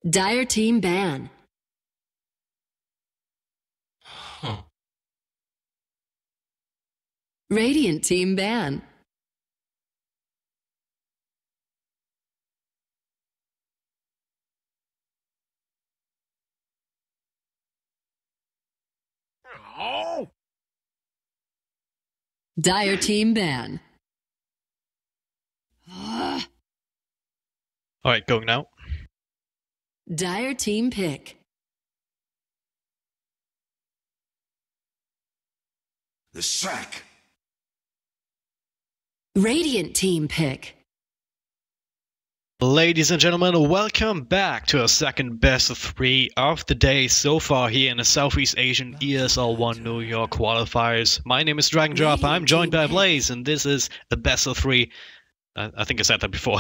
Dire team ban. Huh. Radiant team ban. Oh. Dire team ban. Alright, going now. Dire team pick. The sack. Radiant team pick. Ladies and gentlemen, welcome back to our second best of 3 of the day so far here in the Southeast Asian ESL One New York qualifiers. My name is Dragon Drop, I'm joined by Blaze, and this is the best of 3, I think I said that before,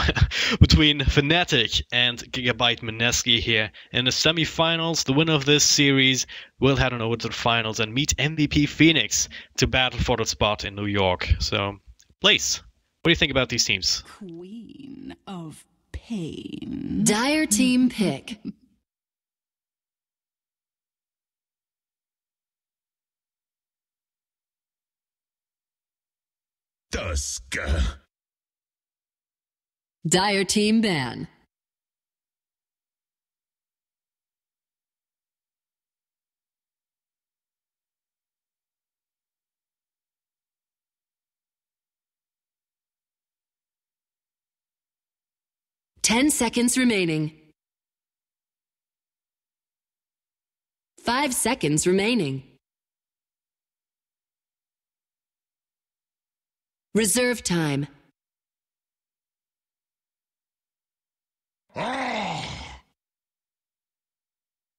between Fnatic and Gigabyte Mineski here. In the semi-finals, the winner of this series will head on over to the finals and meet MVP Phoenix to battle for the spot in New York. So, Blaze, what do you think about these teams? Queen of Pain. Dire team pick. Dusk. Dire team ban. Ten seconds remaining. 5 seconds remaining. Reserve time.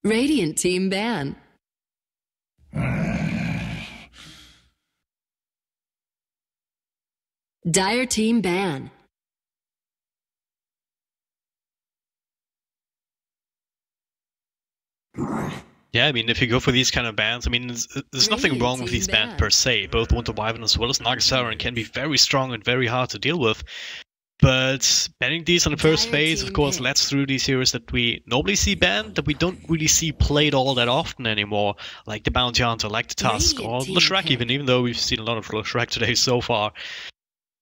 Radiant team ban. Dire team ban. Yeah, I mean, if you go for these kind of bans, I mean, there's nothing wrong with these bans per se. Both Winter Wyvern as well as Nagasara can be very strong and very hard to deal with. But banning these on the first phase, of course, lets through these heroes that we normally see banned, that we don't really see played all that often anymore, like the Bounty Hunter, like the Tusk, or the Shrek even though we've seen a lot of Shrek today so far.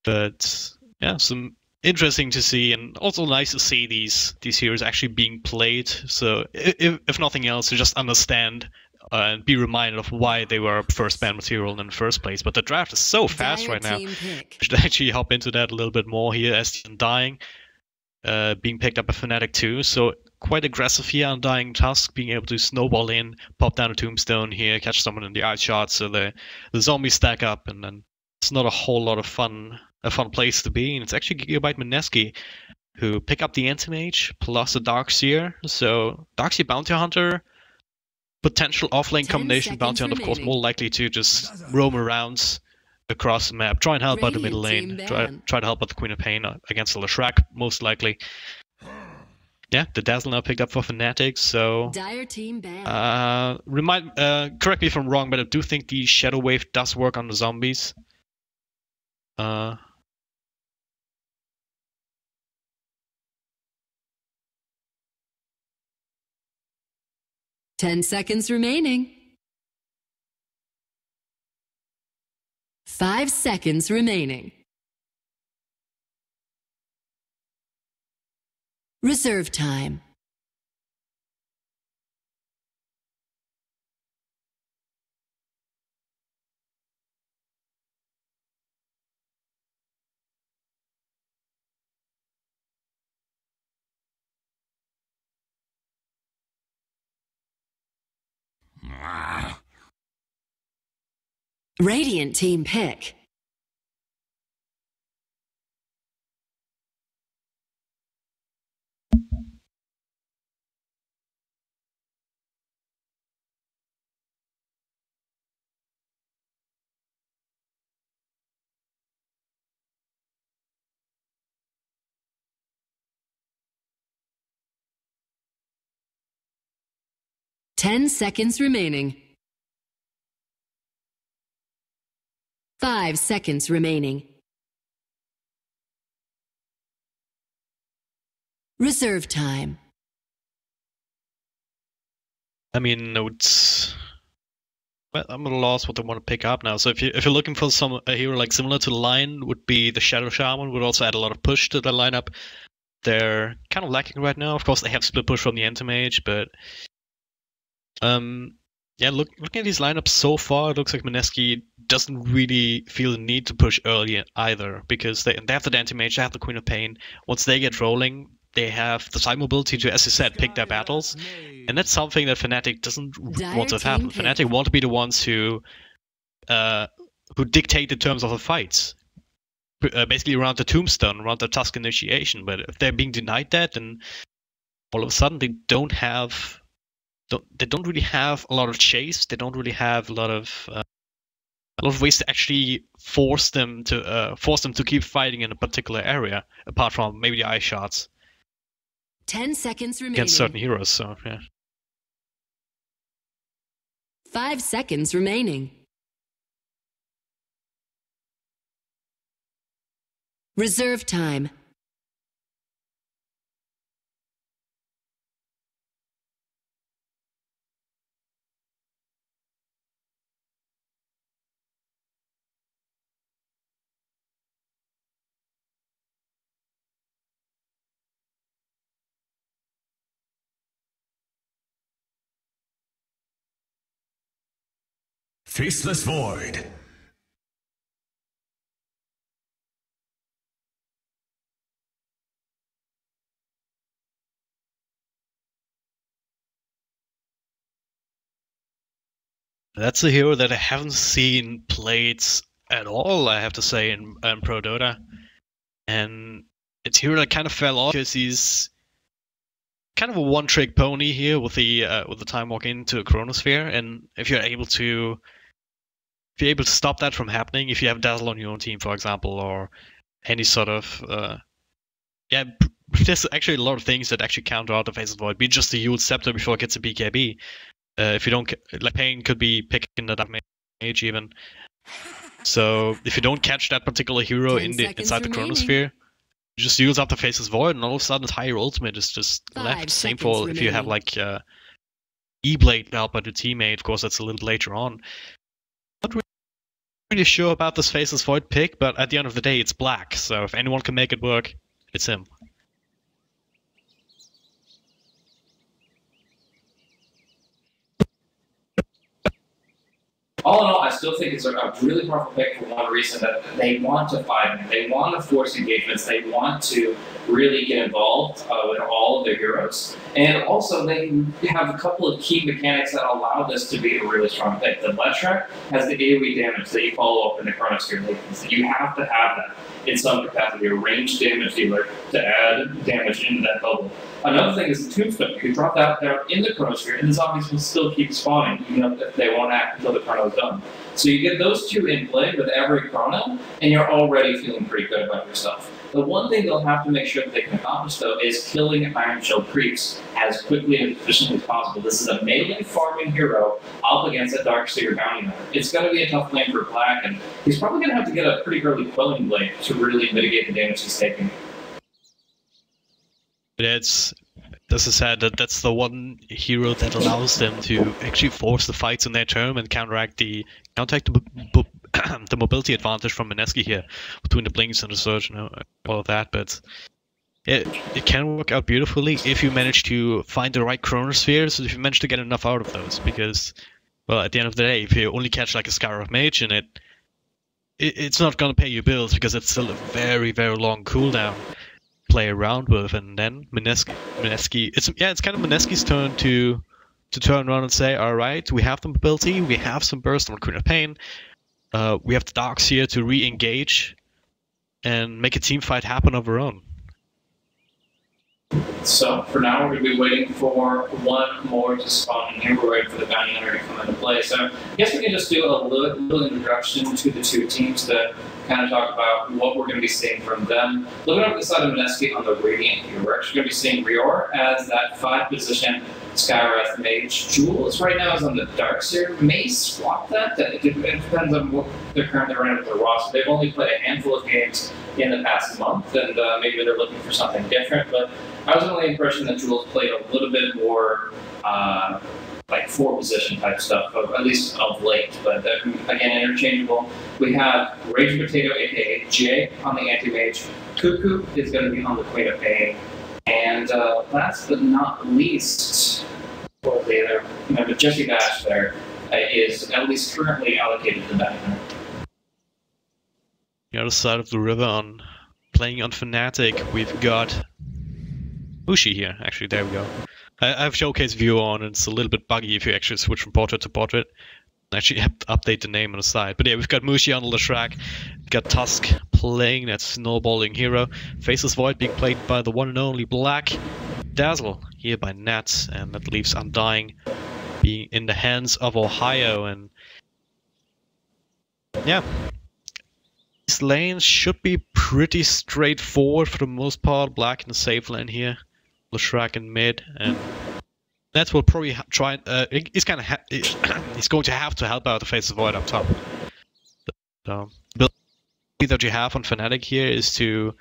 But yeah, some interesting to see, and also nice to see these heroes actually being played. So if nothing else, to just understand and be reminded of why they were first ban material in the first place. But the draft is so fast right now. I should actually hop into that a little bit more here. as Undying being picked up a Fnatic too, so quite aggressive here. Undying Tusk being able to snowball in, pop down a tombstone here, catch someone in the eye shot, so the zombies stack up, and then it's not a whole lot of fun. A fun place to be, and it's actually Gigabyte Mineski who pick up the Anti-Mage plus a Darkseer. So Darkseer Bounty Hunter, potential off-lane combination. Bounty Hunter, of course, more likely to just roam around across the map, try and help out the middle lane, try to help out the Queen of Pain against the Shrek, most likely. Yeah, the Dazzle now picked up for Fnatic, so correct me if I'm wrong, but I do think the Shadow Wave does work on the zombies. 10 seconds remaining. 5 seconds remaining. Reserve time. Radiant team pick. Ten seconds remaining. 5 seconds remaining. Reserve time. I mean, it's... Well, I'm at a loss what they want to pick up now. So if you're looking for a hero like similar to the line, would be the Shadow Shaman. Would also add a lot of push to the lineup. They're kind of lacking right now. Of course, they have split push from the Entomage, but yeah, looking at these lineups so far, it looks like Mineski doesn't really feel the need to push early either, because they have the Entomage, they have the Queen of Pain. Once they get rolling, they have the side mobility to, as you said, pick their battles, and that's something that Fnatic doesn't want to have happen. Fnatic want to be the ones who dictate the terms of the fights. Basically around the tombstone, around the task initiation. But if they're being denied that, then all of a sudden they don't really have a lot of chase. They don't really have a lot of ways to actually force them to keep fighting in a particular area, apart from maybe the eye shots. 10 seconds remaining. Against certain heroes. So yeah. 5 seconds remaining. Reserve time. Faceless Void. That's a hero that I haven't seen played at all, I have to say, in Pro Dota. And it's a hero that kind of fell off because he's kind of a one-trick pony here with the time walk into a Chronosphere. And if you're able to stop that from happening, if you have Dazzle on your own team, for example, or any sort of yeah, there's actually a lot of things that actually counter out the Faceless Void. Be it just the Yule Scepter before it gets a BKB. If you don't, like, Pain could be picking the Dark Mage even. So if you don't catch that particular hero inside the Chronosphere, you just use up the Faceless Void, and all of a sudden, higher ultimate is just left. Same for if you have like E-Blade help by the teammate. Of course, that's a little later on. Not really sure about this Faceless Void pick, but at the end of the day, it's black. So if anyone can make it work, it's him. All in all, I still think it's a really powerful pick for one reason, that they want to fight. They want to force engagements. They want to really get involved with all of their heroes. And also, they have a couple of key mechanics that allow this to be a really strong pick. The Letrek has the AoE damage that you follow up in the Chronosphere. You have to have that in some capacity, a ranged damage dealer to add damage into that bubble. Another thing is the Tombstone. You can drop that down in the Chronosphere, and the zombies will still keep spawning, even if they won't act until the Chrono is done. So you get those two in play with every Chrono, and you're already feeling pretty good about yourself. The one thing they'll have to make sure that they can accomplish, though, is killing Iron Shield creeps as quickly and efficiently as possible. This is a melee farming hero up against a Darkseer bounty hunter. It's going to be a tough lane for Black, and he's probably going to have to get a pretty early Quelling Blade to really mitigate the damage he's taking. That's I said, that's the one hero that allows them to actually force the fights in their term and counteract the mobility advantage from Mineski here between the Blinks and the Surge and all of that. But it can work out beautifully if you manage to find the right Chronospheres, if you manage to get enough out of those. Because, well, at the end of the day, if you only catch like a Scarab Mage in it's not going to pay your bills because it's still a very, very long cooldown play around with. And then Mineski, it's kind of Mineski's turn to turn around and say, all right, we have the mobility, we have some burst on Queen of Pain, we have the Darks here to re-engage and make a team fight happen of our own. So for now, we're going to be waiting for one more to spawn in here. We're waiting for the bounty hunter to come into play. So I guess we can just do a little introduction to the two teams to kind of talk about what we're going to be seeing from them. Looking over the side of Mineski on the Radiant here, we're actually going to be seeing Rior as that 5 position Skywrath Mage. Jules right now is on the Darkseer. May swap that. It depends on what they're currently running with their roster. They've only played a handful of games in the past month, and maybe they're looking for something different. But I was under the impression that Jules played a little bit more like 4 position type stuff, at least of late, but again, interchangeable. We have Rage Potato, aka Jay, on the anti-mage. Cuckoo is going to be on the Queen of Pain. And last but not least, remember Jesse Bash there is at least currently allocated to that. The other side of the river playing on Fnatic, we've got Mushi here. Actually, there we go. I have showcase view on, and it's a little bit buggy if you actually switch from portrait to portrait. Actually have to update the name on the side. But yeah, we've got Mushi on the Leshrac. We've got Tusk playing that snowballing hero. Faceless Void being played by the one and only Black. Dazzle here by Nats, and that leaves Undying being in the hands of Ohio. And yeah, these lanes should be pretty straightforward for the most part. Black in the safe lane here, Leshrac in mid, and Nats will probably try. He's kind of he's going to have to help out the Faceless Void up top. So the ability that you have on Fnatic here is to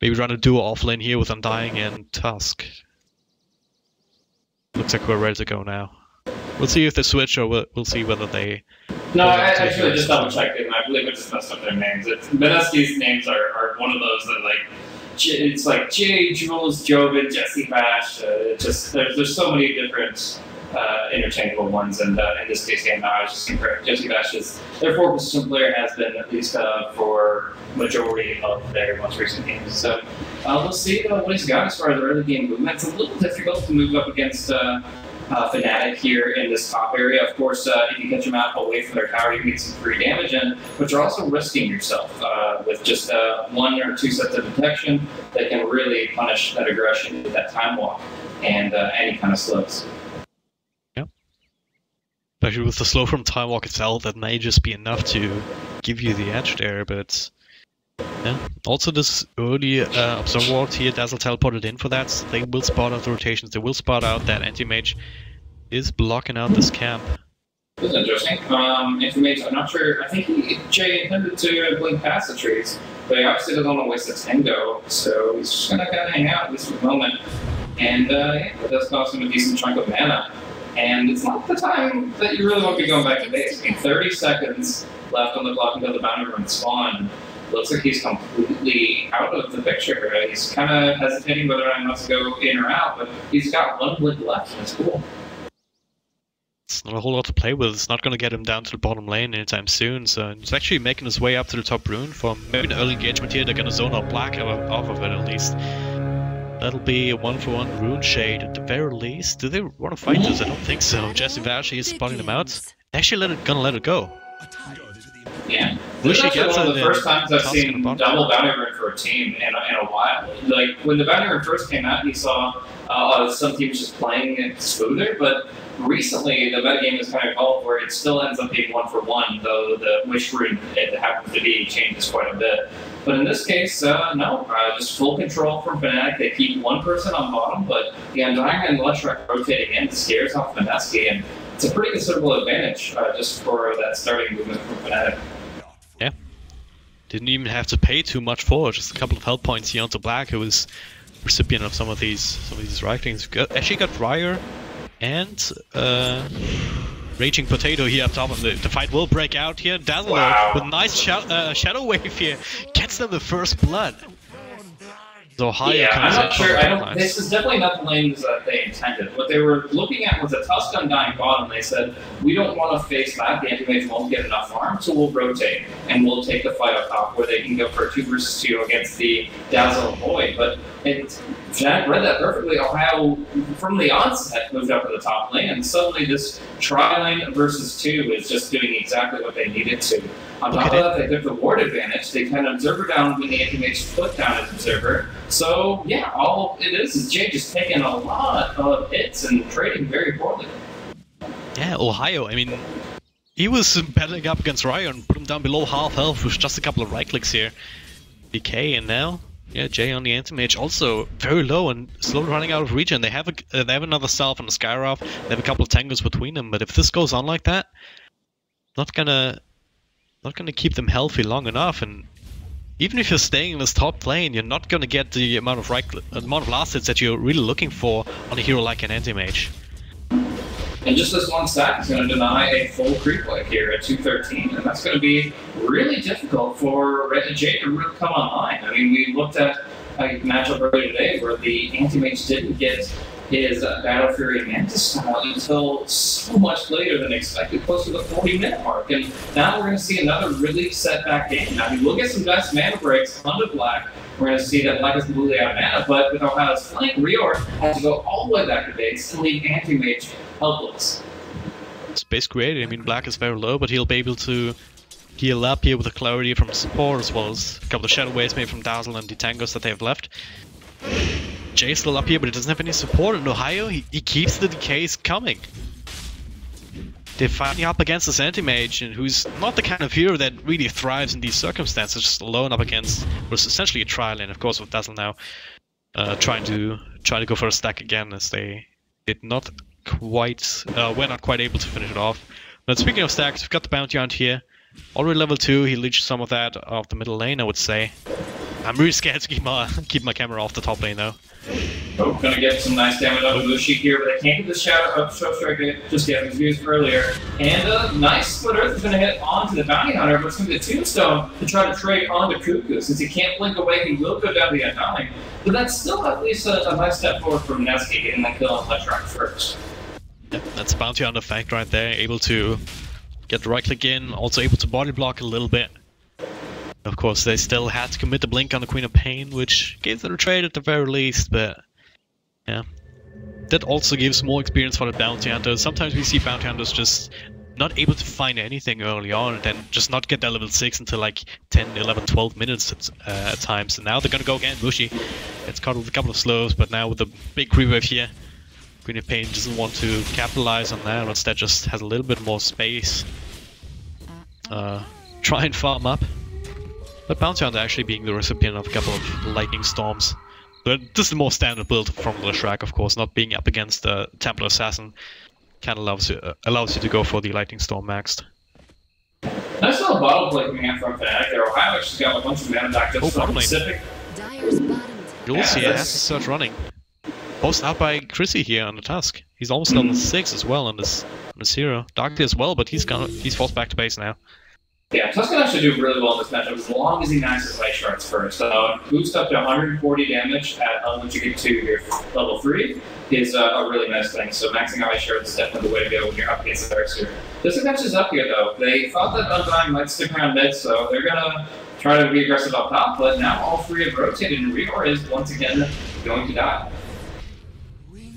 maybe run a duo off lane here with Undying and Tusk. Looks like we're ready to go now. We'll see if they switch, or we'll see whether they... No, I actually just double checked it, and I believe I just messed up their names. Mineski's names are one of those that, like, it's like Jay, Jules, Joven, Jesse Bash. There's so many different interchangeable ones, and in this case, I was just incorrect. Jesse Bash is their 4-position player, has been at least for majority of their most recent games. So we'll see what he's got as far as the early game movement. It's a little difficult to move up against Fnatic here in this top area. Of course, if you catch them out away from their tower, you get some free damage in, but you're also risking yourself with just 1 or 2 sets of detection that can really punish that aggression with that time walk and any kind of slows. Yeah. Especially with the slow from time walk itself, that may just be enough to give you the edge there, but yeah. Also, this early Observer Ward here, Dazzle teleported in for that. So they will spot out the rotations, they will spot out that anti-mage is blocking out this camp. This is interesting. Anti-mage, I'm not sure, I think Jay intended to blink past the trees, but he obviously doesn't want to waste a tango, so he's just going to kind of hang out at least for the moment. And yeah, it does cost him a decent chunk of mana. And it's not the time that you really want to be going back to base. I mean, 30 seconds left on the clock until the boundary run spawn. Looks like he's completely out of the picture. He's kind of hesitating whether or not he wants to go in or out, but he's got 1 blink left. That's cool. It's not a whole lot to play with. It's not going to get him down to the bottom lane anytime soon. So he's actually making his way up to the top rune for maybe an early engagement here. They're going to zone out Black off of it at least. That'll be a 1-for-1 rune shade at the very least. Do they want to fight this? I don't think so. Jesse Vash is spotting them out. They're actually gonna let it go. Yeah, this is actually one of the first times I've seen double bounty rune for a team in a while. Like, when the bounty rune first came out, you saw some teams just playing it smoother, but recently the metagame has kind of evolved where it still ends up being 1-for-1, though the wish rune it happens to be changes quite a bit. But in this case, no, just full control from Fnatic. They keep 1 person on bottom, but the Undying and Leshrac rotating in scares off Mineski, and it's a pretty considerable advantage just for that starting movement from Fnatic. Yeah. Didn't even have to pay too much for it, just a couple of health points here onto Black, who was recipient of some of these writings. Actually got Ryer and Raging Potato here up top, and the fight will break out here. Dazzle with a nice shadow wave here gets them the first blood. So Ohio I'm not sure. This is definitely not the lanes that they intended. What they were looking at was a Tusk Undying bottom. They said, we don't want to face that. The anti-mage won't get enough farm, so we'll rotate and we'll take the fight up top where they can go for a 2 versus 2 against the Dazzle Void. But Jack read that perfectly. Ohio, from the onset, moved up to the top lane, and suddenly this tri-lane versus 2 is just doing exactly what they needed to. On top of that, they took the ward advantage. They kind of Observer down when the anti-mage put down his Observer. So, yeah, all it is Jay just taking a lot of hits and trading very poorly. Yeah, Ohio, I mean, he was battling up against Ryer and put him down below half health with just a couple of right clicks here. DK, and now, yeah, Jay on the anti-mage also very low and slowly running out of regen. They have another Salve on the Skyroth. They have a couple of tangos between them, but if this goes on like that, not gonna keep them healthy long enough. And even if you're staying in this top lane, you're not gonna get the amount of last hits that you're really looking for on a hero like an anti-mage. And just this one stack is going to deny a full creep wave here at 213, and that's going to be really difficult for Red and Jade to really come online. I mean, we looked at a matchup earlier today where the anti-mage didn't get his Battle Fury Mantis style until so much later than expected, close to the 40-minute mark. And now we're going to see another really setback game. Now, we will get some nice mana breaks onto Black. We're going to see that Black is completely out of mana, but with Ohio's flank, Rior has to go all the way back to base and leave anti-mage helpless. Space created. I mean, Black is very low, but he'll be able to heal up here with the clarity from support, as well as a couple of shadow waves made from Dazzle and Detangos that they have left. Jay's still up here, but he doesn't have any support, and Ohio, he keeps the decays coming. They're finally up against this anti-mage, and who's not the kind of hero that really thrives in these circumstances, just alone up against was essentially a trial lane, of course, with Dazzle now trying to go for a stack again, as they did not quite were not quite able to finish it off. But speaking of stacks, we've got the Bounty Hunt here. Already level 2, he leached some of that off the middle lane, I would say. I'm really scared to keep my camera off the top lane though. Oh, gonna get some nice damage on the blue sheet here, but they can't get the shadow up Show Strike just yet, as used earlier. And a nice Split Earth is gonna hit onto the Bounty Hunter, but it's gonna be a Tombstone to try to trade onto Cuckoo. Since he can't blink away, he will go down the Undying. But that's still at least a nice step forward from Mineski, getting that kill on Electron first. Yep, that's Bounty Hunter effect right there, able to get the right click in, also able to body block a little bit. Of course, they still had to commit the blink on the Queen of Pain, which gave them a trade at the very least, but yeah. That also gives more experience for the Bounty Hunter. Sometimes we see Bounty Hunters just not able to find anything early on, and then just not get that level 6 until like 10, 11, 12 minutes at times. And now they're gonna go again. Bushi gets caught with a couple of slows, but now with the big creep wave here, Queen of Pain doesn't want to capitalize on that, instead just has a little bit more space. Try and farm up. But Bounty Hunter actually being the recipient of a couple of lightning storms. But this is the more standard build from the Shrek, of course, not being up against the Templar Assassin. Kind of allows you to go for the lightning storm maxed. Nice little bottle play coming out from Fnatic there. Ohio actually got a bunch of mana back just from Pacific. You'll see it has to start running. Both out by Chrissy here on the Tusk. He's almost level 6 as well on this hero. Darkly as well, but he's forced back to base now. Yeah, Tusk can actually do really well in this matchup as long as he maxes Ice Shards first. Boost up to 140 damage at once you get to your level 3 is a really nice thing. So maxing out Ice Shards is definitely the way to go when you're up against the Darkseer. This matches up here though. They thought that Undying might stick around mid, so they're gonna try to be aggressive up top, but now all 3 have rotated and Rior is once again going to die.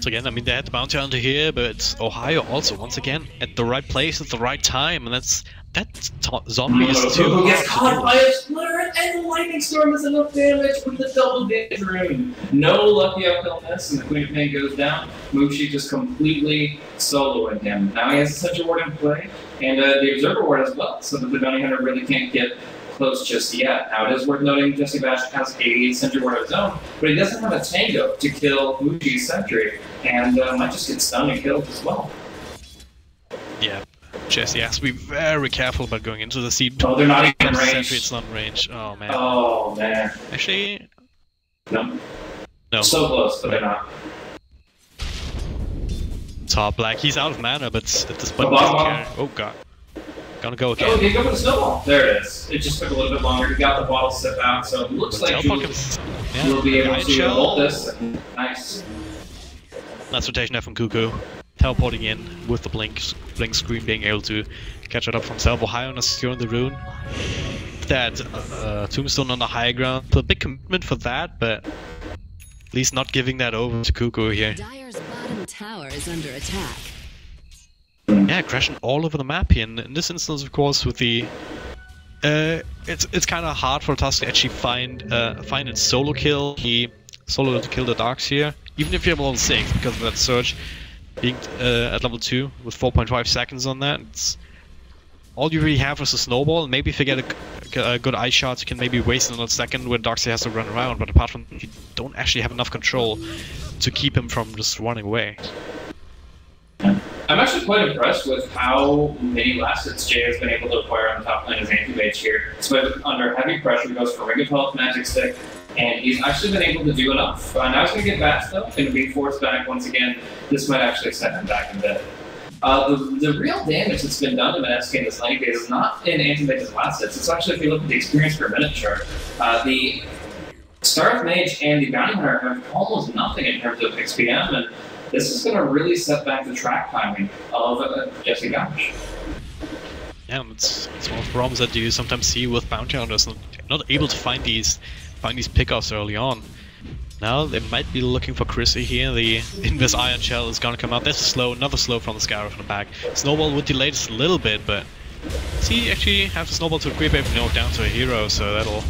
So again, I mean, they had the Bounty Hunter here, but Ohio also, once again, at the right place at the right time, and that zombie is too hard gets caught to by a splitter, and the lightning storm is enough damage with the double damage rune. No lucky uphill miss, and the Queen of Pain goes down. Mushi just completely soloing him. Now he has a Sentry Ward in play, and the Observer Ward as well, so that the Bounty Hunter really can't get close just yet. Now it is worth noting Jesse Bash has a Sentry Ward of his own, but he doesn't have a Tango to kill Mushi's Sentry, and might just get stunned and killed as well. Yeah. Jesse has to be very careful about going into the seed. Oh, they're not even in range. Sentry, it's not in range. Oh man. Oh man. Actually, no. No. So close, but they're not. Top Black, he's out of mana, but at this point doesn't care. Oh god. Gonna go again. Oh, he go for the snowball. There it is. It just took a little bit longer. He got the bottle set out, so it looks like we'll be able to hold this. Nice. Nice rotation there from Cuckoo. Teleporting in with the blink screen, being able to catch it up from himself. Ohio on a securing the rune. That Tombstone on the high ground. A big commitment for that, but at least not giving that over to Cuckoo here. Dire's bottom tower is under attack. Yeah, crashing all over the map here. And in this instance, of course, with the it's kind of hard for Tusk to actually find its solo kill. He solo to kill the Darks here, even if you have level 6, because of that surge. Being at level 2 with 4.5 seconds on that, it's all you really have is a snowball. Maybe if you get a good ice shot, you can maybe waste another second when Darkseid has to run around, but apart from that, you don't actually have enough control to keep him from just running away. I'm actually quite impressed with how many last hits Jay has been able to acquire on the top lane as anti-mage here. So under heavy pressure, he goes for Ring of Health, Magic Stick, and he's actually been able to do enough. Now he's going to get back though, going to be forced back once again. This might actually set him back in bed. The real damage that's been done to Mineski in this lane phase is not in Anti-Mage's last hits. It's actually, if you look at the experience per minute chart, the Starth Mage and the Bounty Hunter have almost nothing in terms of XPM, and this is going to really set back the track timing of Jesse Gosh. Yeah, it's one of the problems that you sometimes see with Bounty Hunters, not able to find these pickoffs early on. Now they might be looking for Chrissy here. The Invis Iron Shell is gonna come out. There's a slow, another slow from the Scarab from the back. Snowball would delay this a little bit, but does he actually have the Snowball to creep wave? No, down to a hero, so that'll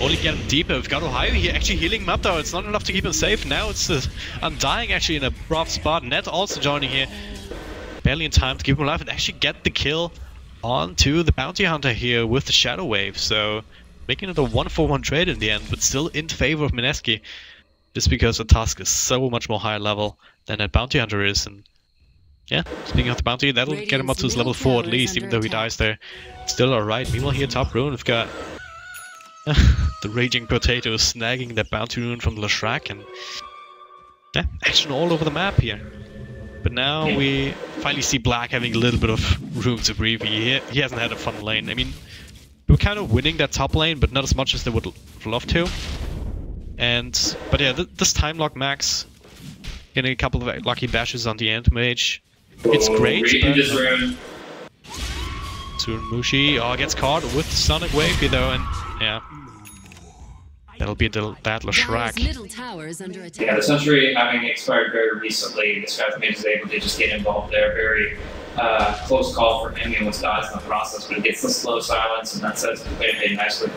only get him deeper. We've got Ohio here actually healing him up though. It's not enough to keep him safe. Now it's Undying actually in a rough spot. Net also joining here. Barely in time to keep him alive and actually get the kill onto the Bounty Hunter here with the Shadow Wave. So making it a 1-for-1 trade in the end, but still in favor of Mineski. Just because the task is so much more high level than that Bounty Hunter is. And yeah, speaking of the Bounty, that'll get him up to his level 4 at least, even though he dies there. Still alright. Meanwhile here top rune, we've got the Raging Potato snagging that Bounty rune from Leshrac, and yeah, action all over the map here. But now we finally see Black having a little bit of room to breathe. He hasn't had a fun lane. I mean, we were kind of winning that top lane, but not as much as they would love to. But yeah, this time lock max, getting a couple of lucky bashes on the Anti-Mage. It's great, but Mushi gets caught with the Sonic Wave here though, and yeah, that'll be that Leshrac. Yeah, the Century having expired very recently, this guy is able to just get involved there. Very close call for him. He almost dies in the process, but he gets the slow silence, and that sets the play nicely.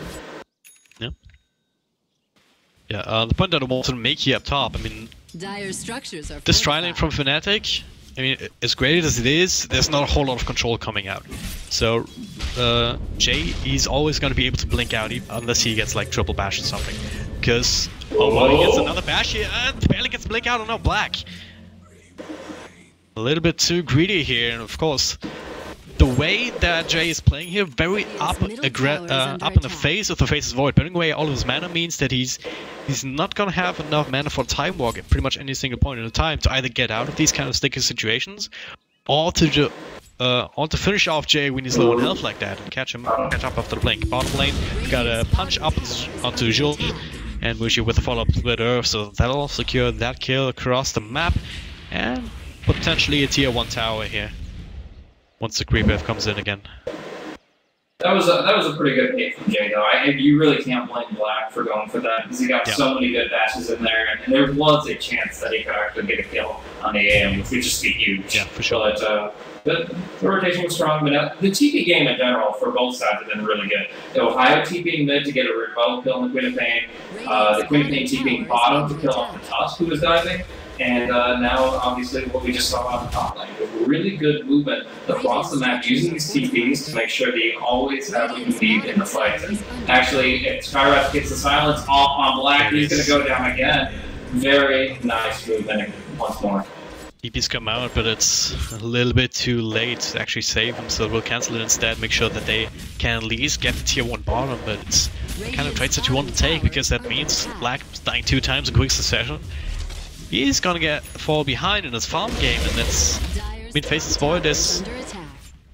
Yeah, the point that I wanted to make here up top, I mean, this tri-lane from Fnatic, I mean, as great as it is, there's not a whole lot of control coming out. So, Jay, he's always going to be able to blink out, unless he gets like triple bash or something. Because, he gets another bash here, and barely gets blink out, no, Black. A little bit too greedy here, and of course, the way that Jay is playing here, very up in the face of the Faceless Void. Burning away all of his mana means that he's not gonna have enough mana for Time Walk at pretty much any single point in the time to either get out of these kind of sticky situations, or to finish off Jay when he's low on health like that and catch up after the blink. Bottom lane, got a punch up onto Jules, and Mushi with a follow-up split Earth, so that'll secure that kill across the map, and potentially a tier 1 tower here. Once the creep wave comes in again. That was a pretty good pick from Jay though. You really can't blame Black for going for that because he got so many good bashes in there, and there was a chance that he could actually get a kill on the AM, which would just be huge. Yeah, for sure. But the rotation was strong, but the TP game in general for both sides have been really good. The Ohio TPing mid to get a remote kill on the Queen of Pain, the Queen of Pain TPing bottom to kill off the Tusk who was diving. And now, obviously, what we just saw on the top lane, with really good movement across the map, using these TPs to make sure that you always have what you need in the fight. And actually, if Skywrath gets the silence off on Black, he's going to go down again. Very nice movement once more. TPs come out, but it's a little bit too late to actually save them, so we'll cancel it instead, make sure that they can at least get the tier 1 bottom, but it's the kind of traits that you want to take, because that means Black dying 2 times in quick succession. He's gonna fall behind in his farm game, and that's... I mean, Faceless Void is...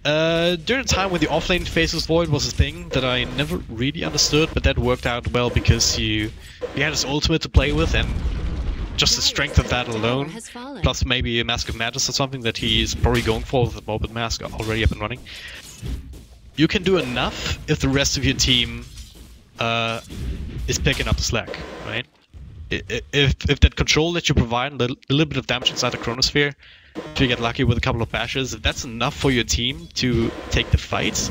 during the time when the offlane Faceless Void was a thing that I never really understood, but that worked out well because he had his ultimate to play with, and just the strength of that alone, plus maybe a Mask of Madness or something that he's probably going for with the Morbid Mask already up and running. You can do enough if the rest of your team is picking up the slack, right? If that control that you provide, a little bit of damage inside the Chronosphere, if you get lucky with a couple of bashes, if that's enough for your team to take the fights,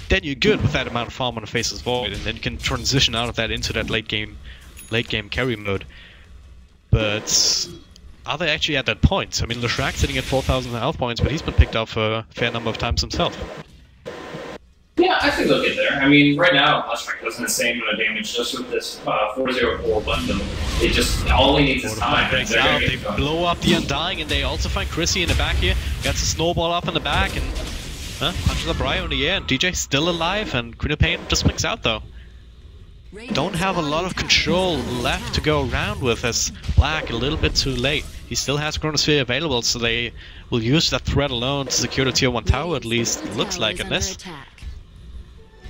then you're good with that amount of farm on a Faceless Void, and then you can transition out of that into that late game carry mode. But are they actually at that point? I mean, Leshrac sitting at 4,000 health points, but he's been picked off a fair number of times himself. Yeah, I think they'll get there. I mean, right now, Leshrac does the same amount of damage just with this 404 bundle. It just, all he needs is time. They blow up the Undying, and they also find Chrissy in the back here. Gets a snowball up in the back, and punches up Ryo in the air, and DJ still alive, and Queen of Pain just blinks out though. Don't have a lot of control left to go around with, as Black a little bit too late. he still has Chronosphere available, so they will use that threat alone to secure the tier 1 tower, at least it looks like, unless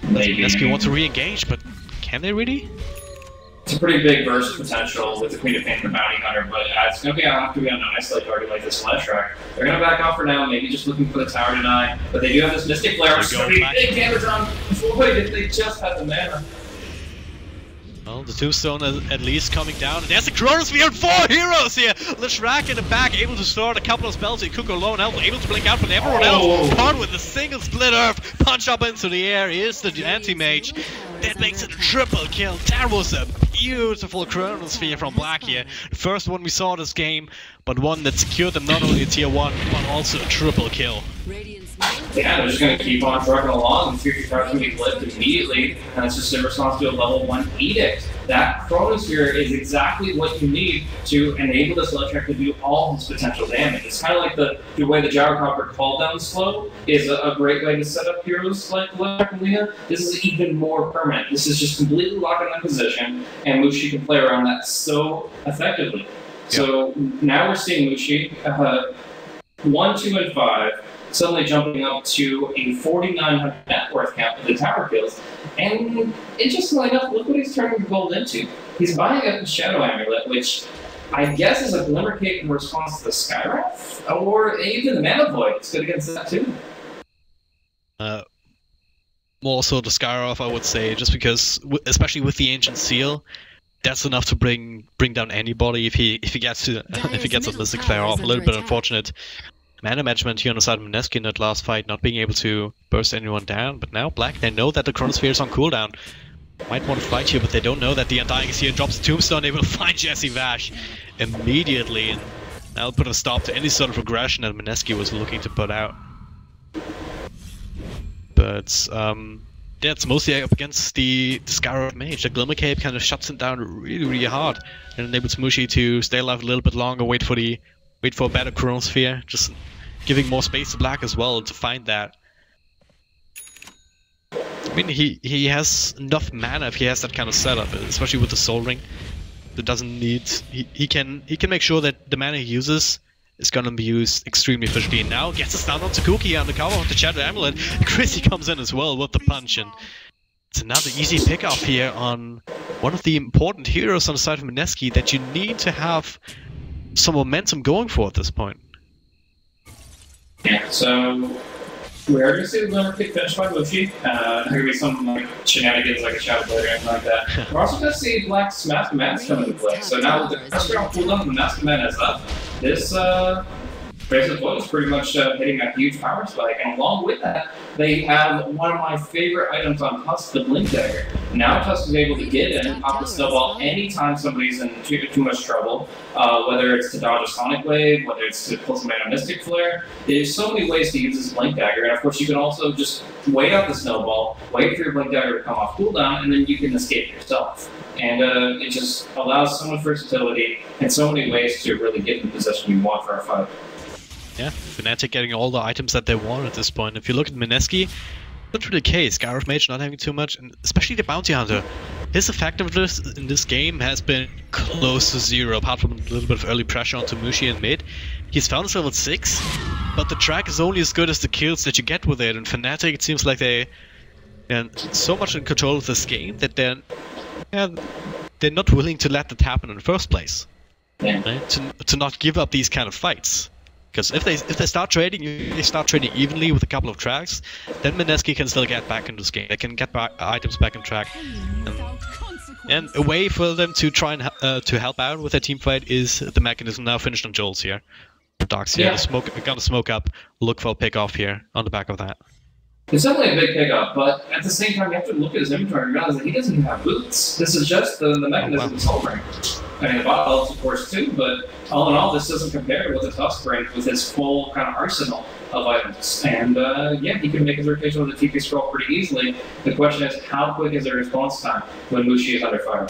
Mineski wants to re-engage, but can they really? It's a pretty big burst potential with the Queen of Pain and the Bounty Hunter, but it's going to have to be on an isolate target like this flash track. They're going to back off for now, maybe just looking for the tower to die, but they do have this Mystic Flare, which is going to be big damage on Floyd if they just had the mana. Well, the Tombstone at least coming down, and there's the Chronosphere and 4 heroes here! Leshrac in the back, able to start a couple of spells, he could go low and help, able to blink out, but everyone else, caught with a single split earth, punch up into the air, here's the anti-mage. That makes it a triple kill. That was a beautiful Chronosphere from Black here. The first one we saw this game, but one that secured them not only a tier 1, but also a triple kill. Yeah, they're just going to keep on trucking along, and Fury Card's going to be flipped immediately, and it's just in response to a level 1 edict. That Chronosphere is exactly what you need to enable this Leshrac to do all his potential damage. It's kind of like the way the Gyrocopter call down slow is a great way to set up heroes like Leshrac and Lina. This is even more permanent. This is just completely locking in position, and Mushi can play around that so effectively. Yeah. So now we're seeing Mushi 1, 2, and 5. Suddenly jumping up to a 4,900 net worth count with the tower kills, and it just lined up. Look what he's turning the gold into. He's buying up the Shadow Amulet, which I guess is a Glimmer Cape in response to the Skywrath, or even the Mana Void. It's good against that too. More so the Skywrath, I would say, just because, especially with the Ancient Seal, that's enough to bring down anybody if he gets a Mystic Flare off. A little bit unfortunate. Mana management here on the side of Mineski in that last fight, not being able to burst anyone down, but now Black, they know that the Chronosphere is on cooldown. Might want to fight here, but they don't know that the Undying is here, drops the Tombstone, they will find Jesse Vash immediately, and that'll put a stop to any sort of aggression that Mineski was looking to put out. But, yeah, it's mostly up against the Skywrath Mage. The Glimmer Cape kind of shuts him down really, really hard, and enables Mushi to stay alive a little bit longer, wait for a better Chronosphere, just giving more space to Black as well to find that. I mean, he has enough mana if he has that kind of setup, especially with the Soul Ring. That doesn't need he can make sure that the mana he uses is gonna be used extremely efficiently. And now gets a stun on Takuki on the cover of the Shadow Amulet. Chrissy comes in as well with the punch, and it's another easy pick-off here on one of the important heroes on the side of Mineski that you need to have some momentum going for at this point. Yeah, so we are going to see the Glimmer Cape finished by Mushi. There could be some like shenanigans like a Shadow Blade or anything like that. We're also going to see Black's Mask Madness come into play. So now with the first round cooldown, the Mask Madness up, this Bracelet Void is pretty much hitting a huge power spike, and along with that, they have one of my favorite items on Tusk, the Blink Dagger. Now Tusk is able to get in and pop the snowball anytime somebody's in too much trouble, whether it's to dodge a Sonic Wave, whether it's to pull some mana Mystic Flare. There's so many ways to use this Blink Dagger, and of course you can also just wait out the snowball, wait for your Blink Dagger to come off cooldown, and then you can escape yourself. And it just allows so much versatility and so many ways to really get in the position you want for a fight. Yeah, Fnatic getting all the items that they want at this point. If you look at Mineski, that's really the case. Skywrath Mage not having too much, and especially the Bounty Hunter. His effectiveness in this game has been close to zero, apart from a little bit of early pressure onto Mushi and mid. He's found his level 6, but the track is only as good as the kills that you get with it, and Fnatic, it seems like they're so much in control of this game that they're not willing to let that happen in the first place. Yeah. Right? To not give up these kind of fights. Because if they start trading, they start trading evenly with a couple of tracks, then Mineski can still get back into this game. They can get items back in track, and a way for them to try and to help out with their team fight is the mechanism now finished on Joel's here. Dark's here, gonna smoke up, look for a pick off here on the back of that. It's definitely a big pickup, but at the same time, you have to look at his inventory and realize that he doesn't even have boots. This is just the mechanism of Soul Ring. I mean, the bot helps, of course, too, but all in all, this doesn't compare to what the Tusk brings with his full kind of arsenal of items. And yeah, he can make his rotation with the TP scroll pretty easily. The question is, how quick is the response time when Mushi is under fire?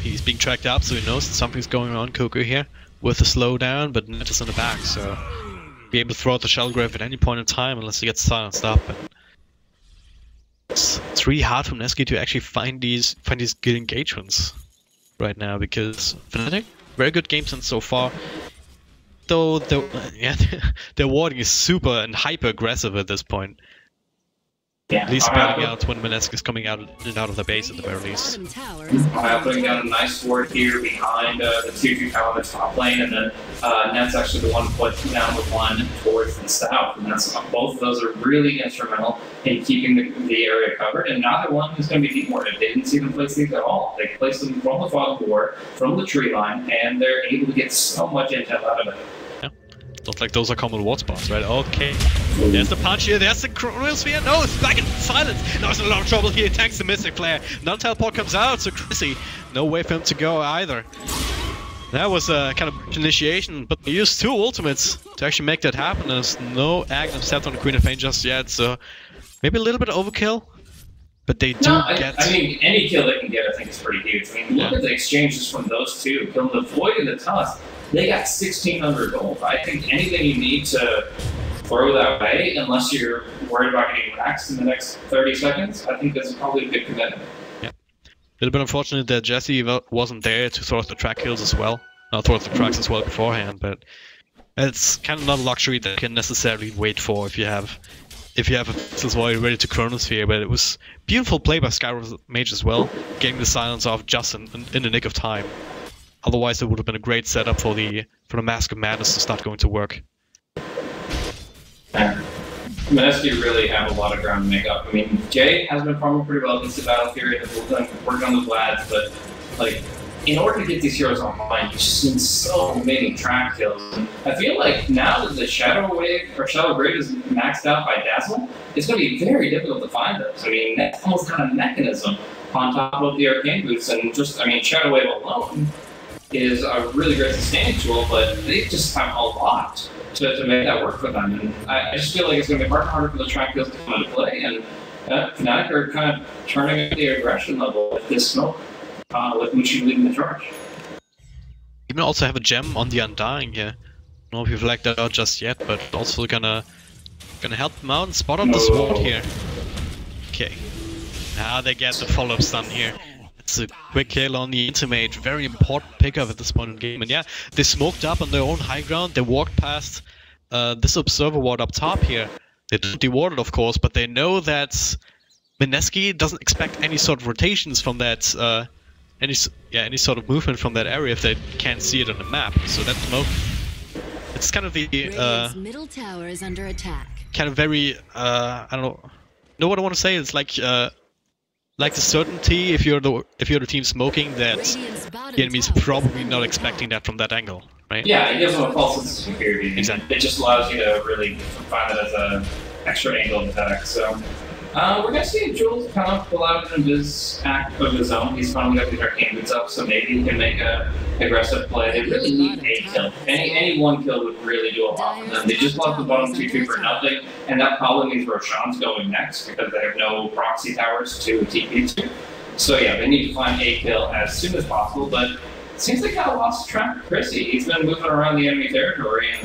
He's being tracked up, so he knows that something's going on. Koku here with a slowdown, but Net is in the back, so be able to throw out the Shell Grave at any point in time unless he gets silenced up. And it's really hard for Mineski to actually find these good engagements right now, because Fnatic very good game sense so far. Though their warding is super and hyper aggressive at this point. Yeah, At least spelling out when Mineski is coming out of the base at the very least. Putting down a nice ward here behind the 2-2 tower on the top lane, and then Net's actually the one putting down the one towards the south. And that's both of those are really instrumental in keeping the area covered. And neither one is going to be demorted. They didn't see them place these at all. They placed them from the fog board, from the tree line, and they're able to get so much intel out of it. Not like those are common ward spots, right? Okay. There's the punch here, there's the Chronosphere. No, it's back in silence. Now it's in a lot of trouble here. He tanks the Mystic Flare. Another teleport comes out, so Chrissy, no way for him to go either. That was a kind of initiation, but they used 2 ultimates to actually make that happen. There's no Aghanim set on the Queen of Pain just yet, so maybe a little bit of overkill. But they do get... I mean, any kill they can get, I think, is pretty huge. I mean, look at the exchanges from those two. Killing the Void and the Tusk. They got 1,600 gold. I think anything you need to throw that way, unless you're worried about getting waxed in the next 30 seconds, I think that's probably a big commitment. Yeah. A little bit unfortunate that Jesse wasn't there to throw the track kills as well. Not throw the tracks as well beforehand, but it's kind of not a luxury that you can necessarily wait for if you have a Vexel's Void ready to Chronosphere. But it was beautiful play by Skyros Mage as well, getting the silence off just in the nick of time. Otherwise, it would have been a great setup for the Mask of Madness to start going to work. Mineski really have a lot of ground to make up. I mean, Jay has been farming pretty well against the Battle Fury, and working on the Vlads, but like, in order to get these heroes online, you've seen so many track kills. And I feel like now that the Shadow Wave or Shadow Grave is maxed out by Dazzle, it's going to be very difficult to find those. I mean, that's almost got a mechanism on top of the Arcane Boots, and just, I mean, Shadow Wave alone is a really great sustaining tool, but they just have a lot to make that work for them. And I just feel like it's going to be harder for the track kills to come into play, and Fnatic are kind of turning up the aggression level with this smoke, with Mushi leading the charge. You can also have a gem on the Undying here. I don't know if you've flagged that out just yet, but also gonna help them out and spot on the sword here. Okay. Now they get the follow-up stun here. It's a quick kill on the Intermage, very important pickup at this point in the game. And yeah, they smoked up on their own high ground, they walked past this Observer Ward up top here. They didn't deward it, of course, but they know that Mineski doesn't expect any sort of rotations from that, any sort of movement from that area if they can't see it on the map. So that smoke, it's kind of the middle tower is under attack. Kind of very I don't know what I want to say. It's like the certainty if you're the team smoking that the enemy's probably not expecting that from that angle, right? Yeah, it gives them a false sense of security. Exactly. It just allows you to really find it as an extra angle of attack. So we're gonna see Jules kind of pull out in his act of his own. He's finally got the Arcane Boots up, so maybe he can make a aggressive play. They really need a kill. Any one kill would really do a lot for them. They just lost the bottom 2-2 for nothing, and that probably means Roshan's going next because they have no proxy towers to TP to. So yeah, they need to find a kill as soon as possible, but it seems they kind of lost track of Chrissy. He's been moving around the enemy territory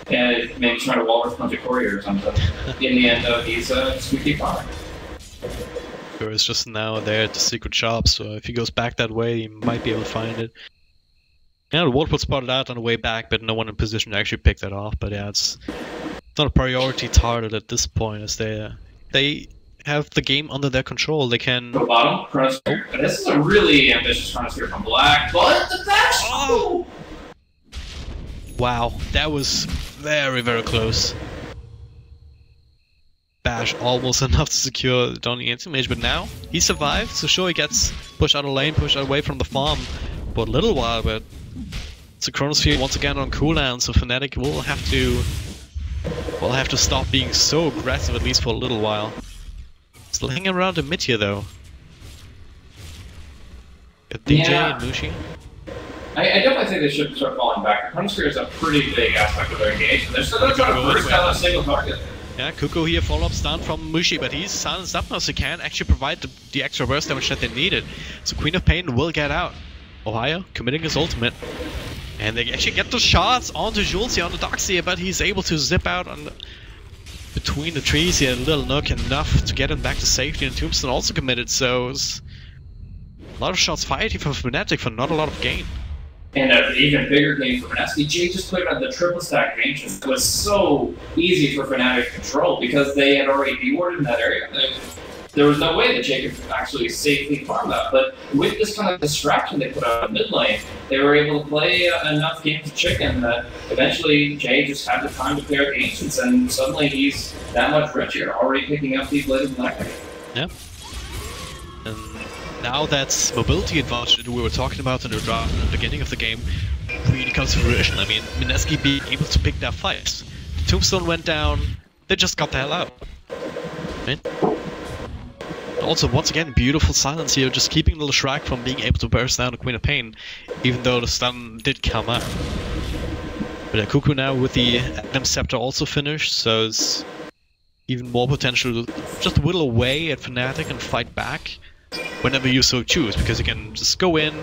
and maybe trying to wall punch a courier or something. In the end, he's squeaky fine. It's just now there at the secret shop, so if he goes back that way, he might be able to find it. Yeah, the ward was spotted out on the way back, but no one in position to actually pick that off. But yeah, it's not a priority target at this point, as they have the game under their control. They can... The bottom, Chronosphere. This is a really ambitious Chronosphere from Black, but the dash! Oh! Wow, that was very, very close. Bash almost enough to secure Donny Intermage, but now he survived, so sure he gets pushed out of lane, pushed away from the farm for a little while, but it's a Chronosphere once again on cooldown, so Fnatic will have to stop being so aggressive, at least for a little while. Still hanging around the mid here though. Got DJ and Mushi. I definitely think they should start falling back. The Chronosphere is a pretty big aspect of their engagement. They're still going to try to burst out a single target. Yeah, Kuko here, follow-up stun from Mushi, but he's silenced up now, so he can't actually provide the extra burst damage that they needed. So Queen of Pain will get out. Ohio committing his ultimate. And they actually get the shots onto Jules here on the Doxia, but he's able to zip out on between the trees here, a little nook, enough to get him back to safety, and Tombstone also committed, so it's a lot of shots fired here from Fnatic for not a lot of gain. And an even bigger game for Mineski, Jay just put on the triple stack range. It was so easy for Fnatic to control because they had already dewarded in that area. There was no way that Jay could actually safely farm that. But with this kind of distraction they put out in mid lane, they were able to play enough games of chicken that eventually Jay just had the time to pair the Ancients, and suddenly he's that much richer, already picking up the Bladed Black. Yeah. And now that mobility advantage that we were talking about in the draft at the beginning of the game really comes to fruition. I mean, Mineski being able to pick their fights. The Tombstone went down, they just got the hell out. Right? Also, once again, beautiful silence here, just keeping little Shrek from being able to burst down the Queen of Pain, even though the stun did come out. But Cuckoo now with the Adam Scepter also finished, so it's even more potential to just whittle away at Fnatic and fight back whenever you so choose, because you can just go in,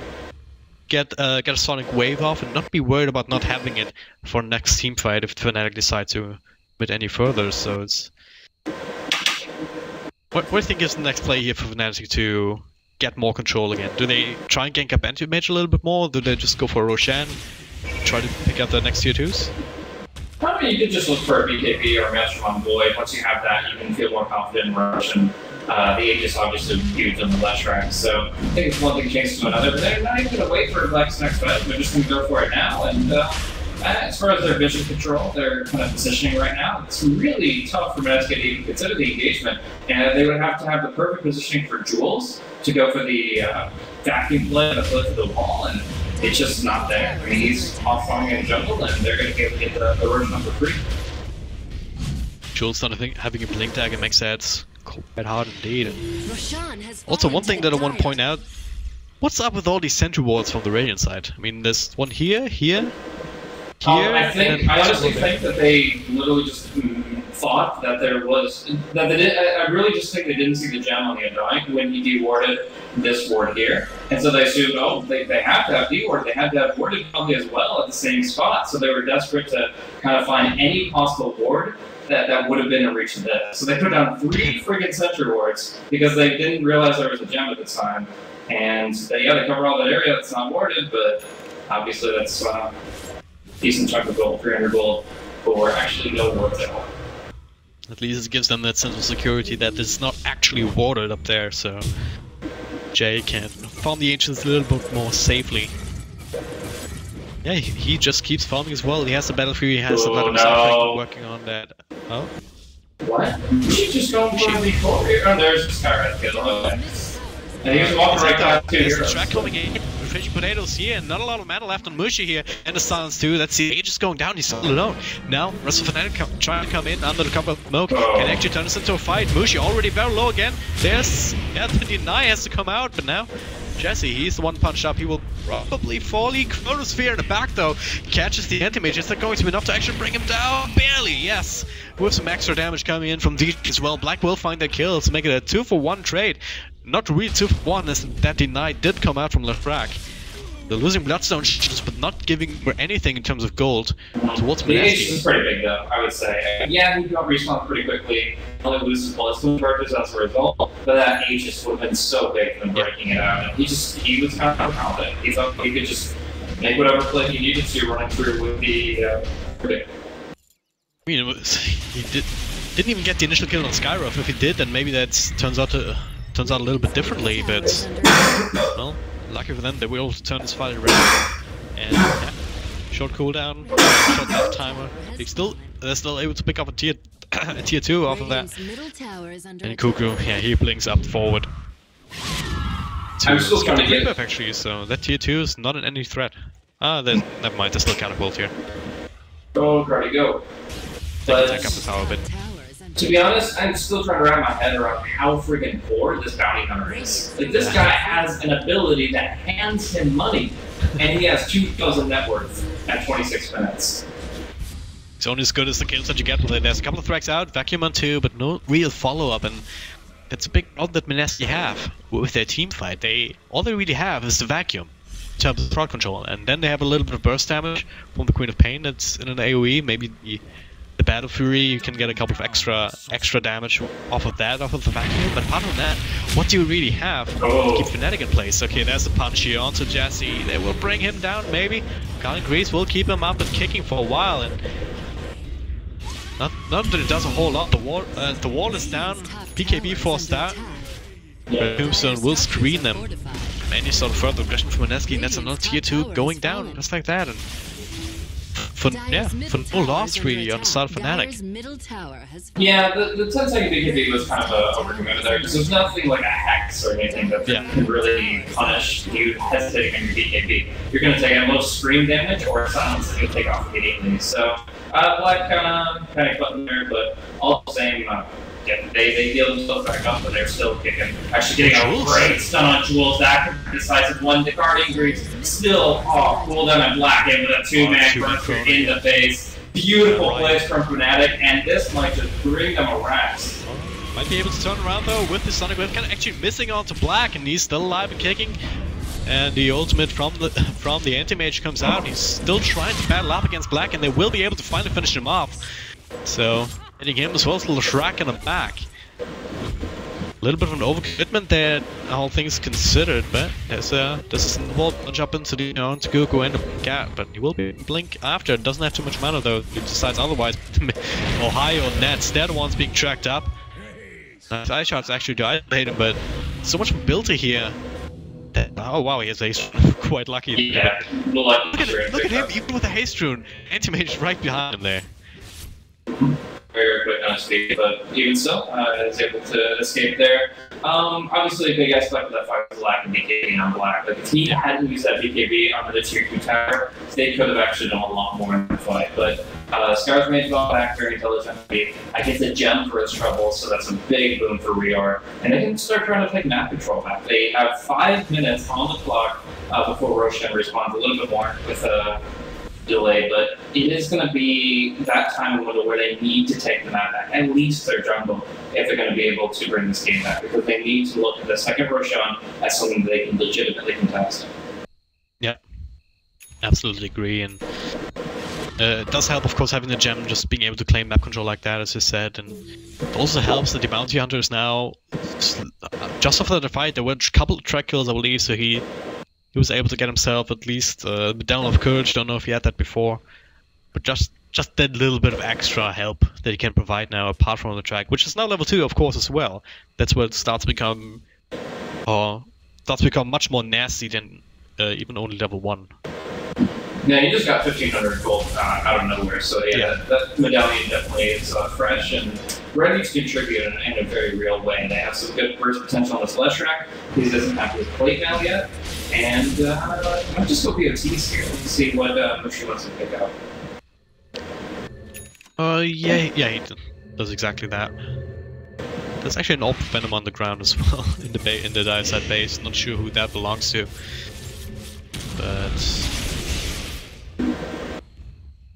get a Sonic Wave off, and not be worried about not having it for next team fight if Fnatic decide to commit any further. So it's... What do you think is the next play here for Fnatic to get more control again? Do they try and gank up Anti-Mage a little bit more? Do they just go for Roshan, try to pick up the next tier 2s? I mean, you could just look for a BKB or a Maelstrom on Void. Once you have that, you can feel more confident in Rush, and the Aegis obviously huge on the left rack. So I think it's one thing changes to another, but they're not even going to wait for Black's next fight. They're just going to go for it now. And as far as their vision control, their kind of positioning right now, it's really tough for Mineski to even consider the engagement. And they would have to have the perfect positioning for Jules to go for the vacuum play and the flip to the wall, and it's just not there. I mean, he's off farming in the jungle, and they're going to be able to get the Rosh number 3. Jules not having a blink tag, it makes that quite hard indeed. Roshan Also, one thing that I want to point out, what's up with all these sentry wards from the Radiant side? I mean, there's one here, I honestly think that they literally just thought that there was I really just think they didn't see the gem on the Undying when he dewarded this ward here, and so they assumed, oh, they have to have deward, they had to have warded probably as well at the same spot, so they were desperate to kind of find any possible ward that would have been in reach of this. So they put down 3 friggin' sentry wards because they didn't realize there was a gem at the time, and they cover all that area that's not warded, but obviously that's decent chunk of gold, 300 gold, for actually no ward at all. At least it gives them that sense of security that it's not actually warded up there, so Jay can farm the Ancients a little bit more safely. Yeah, he just keeps farming as well. He has the Battle Fury, he has the Blood himself working on that. Oh? What? She's just going for the core here. Oh, there's the Skyred kill. Okay. And he was walking right past 2 heroes. There's the track coming in. Refreshing potatoes here, and not a lot of mana left on Mushi here, and the silence too. That's the Aegis going down, he's all alone. Now, rest of Fnatic trying to come in under the cover of smoke, can actually turn this into a fight. Mushi already very low again. There's, the deny has to come out, but now Jesse, he's the one punched up. He will probably fall. Chronosphere in the back though, catches the anti-mage. Is that going to be enough to actually bring him down? Barely, yes. With some extra damage coming in from DJ as well. Black will find that kill to make it a 2-for-1 trade. Not really 2-for-1, as that deny did come out from left rack. They're losing Bloodstone shields, but not giving anything in terms of gold towards Mineski. The Aegis is pretty big though, I would say. Yeah, he got respawned pretty quickly. Only loses Bloodstone charges as a result, but that Aegis would have been so big from breaking it out. And he was kind of confident. He thought he could just make whatever play he needed to running through with the I mean, he didn't even get the initial kill on Skyroth. If he did, then maybe that turns out a little bit differently. But well, lucky for them, they were able to turn this fight around. And yeah, short cooldown, short life timer. They're still able to pick up a tier 2 off of that. And Cuckoo, yeah, he blinks up forward. I'm still trying to get up actually, so that tier 2 is not in any threat. Never mind, they're still kind of bold here. Go, Cardi, go. They can take up the tower a bit. To be honest, I'm still trying to wrap my head around how friggin' poor this bounty hunter is. Like, this guy has an ability that hands him money, and he has 2,000 net worth at 26 minutes. It's only as good as the kills that you get with it. There's a couple of threats out, vacuum on 2, but no real follow-up, and that's a big problem that Mineski have with their team fight. All they really have is the vacuum in terms of crowd control, and then they have a little bit of burst damage from the Queen of Pain that's in an AoE, maybe the Battle Fury, you can get a couple of extra damage off of that, off of the vacuum. But apart from that, what do you really have to keep Fnatic in place? Okay, there's a punch here onto Jesse. They will bring him down, maybe. Garden Grease will keep him up and kicking for a while, and not that it does a whole lot. The wall is down. BKB forced out. Tombstone will screen them. Any sort of further aggression from Mineski, and that's another tier 2 going down, just like that. And for no loss really on the side of Fnatic. Yeah, the 10-second BKB was kind of a overcommitment there, because there's nothing like a hex or anything that can really punish you hesitating on your BKB. You're going to take at most scream damage or silence that you'll take off immediately. So, Black kind of button there, but all the same, yeah, they heal themselves back up, but they're still kicking. Actually getting a great stun on Jules. That decisive one. The Guardian Grease still cooldown on Black in with a 2-man burster in the face. Beautiful plays from Fnatic, and this might just bring them a rest. Might be able to turn around though with the Sonic Wave, kind of actually missing onto Black, and he's still alive and kicking. And the ultimate from the Anti-Mage comes out. He's still trying to battle up against Black, and they will be able to finally finish him off. So, hitting him as well as a little Shrek in the back. A little bit of an overcommitment there, all things considered, but there's a wall jump into the to go in and blink out, but he will be blink after. It doesn't have too much mana though. He decides otherwise. Ohio Nets, they're the ones being tracked up. Nice eye shots actually do isolate him, but so much mobility here. Oh wow, he has haste. Quite lucky. Yeah, look at him, even with the haste rune. Anti-Mage right behind him there. Very quick on his feet, but even still, is able to escape there. Obviously, a big aspect of that fight was lacking BKB on Black. Like, if he hadn't used that BKB on the tier 2 tower, they could have actually done a lot more in the fight. But Scar's made well back very intelligently. I get the gem for his trouble, so that's a big boon for Rior. And they can start trying to take map control back. They have 5 minutes on the clock before Roshan responds, a little bit more with a delay, but it is going to be that time of window where they need to take the map back, at least their jungle, if they're going to be able to bring this game back, because they need to look at the second Roshan as something that they can legitimately contest. Yeah, absolutely agree, and it does help, of course, having the gem, just being able to claim map control like that, as you said, and it also helps that the bounty hunter is now, just after the fight, there were a couple of track kills, I believe, so he was able to get himself at least a medallion of courage. Don't know if he had that before, but just that little bit of extra help that he can provide now, apart from the track, which is now level 2, of course, as well. That's where it starts to become much more nasty than even only level 1. Yeah, he just got 1,500 gold out of nowhere, so yeah, that medallion definitely is fresh and ready to contribute in a very real way. They have some good burst potential on this Leshrac. He doesn't have his plate now yet, and I'll just go BOTs here and see what she wants to pick up. Yeah, he does exactly that. There's actually an Orb of Venom on the ground as well in the dive side base. Not sure who that belongs to, but.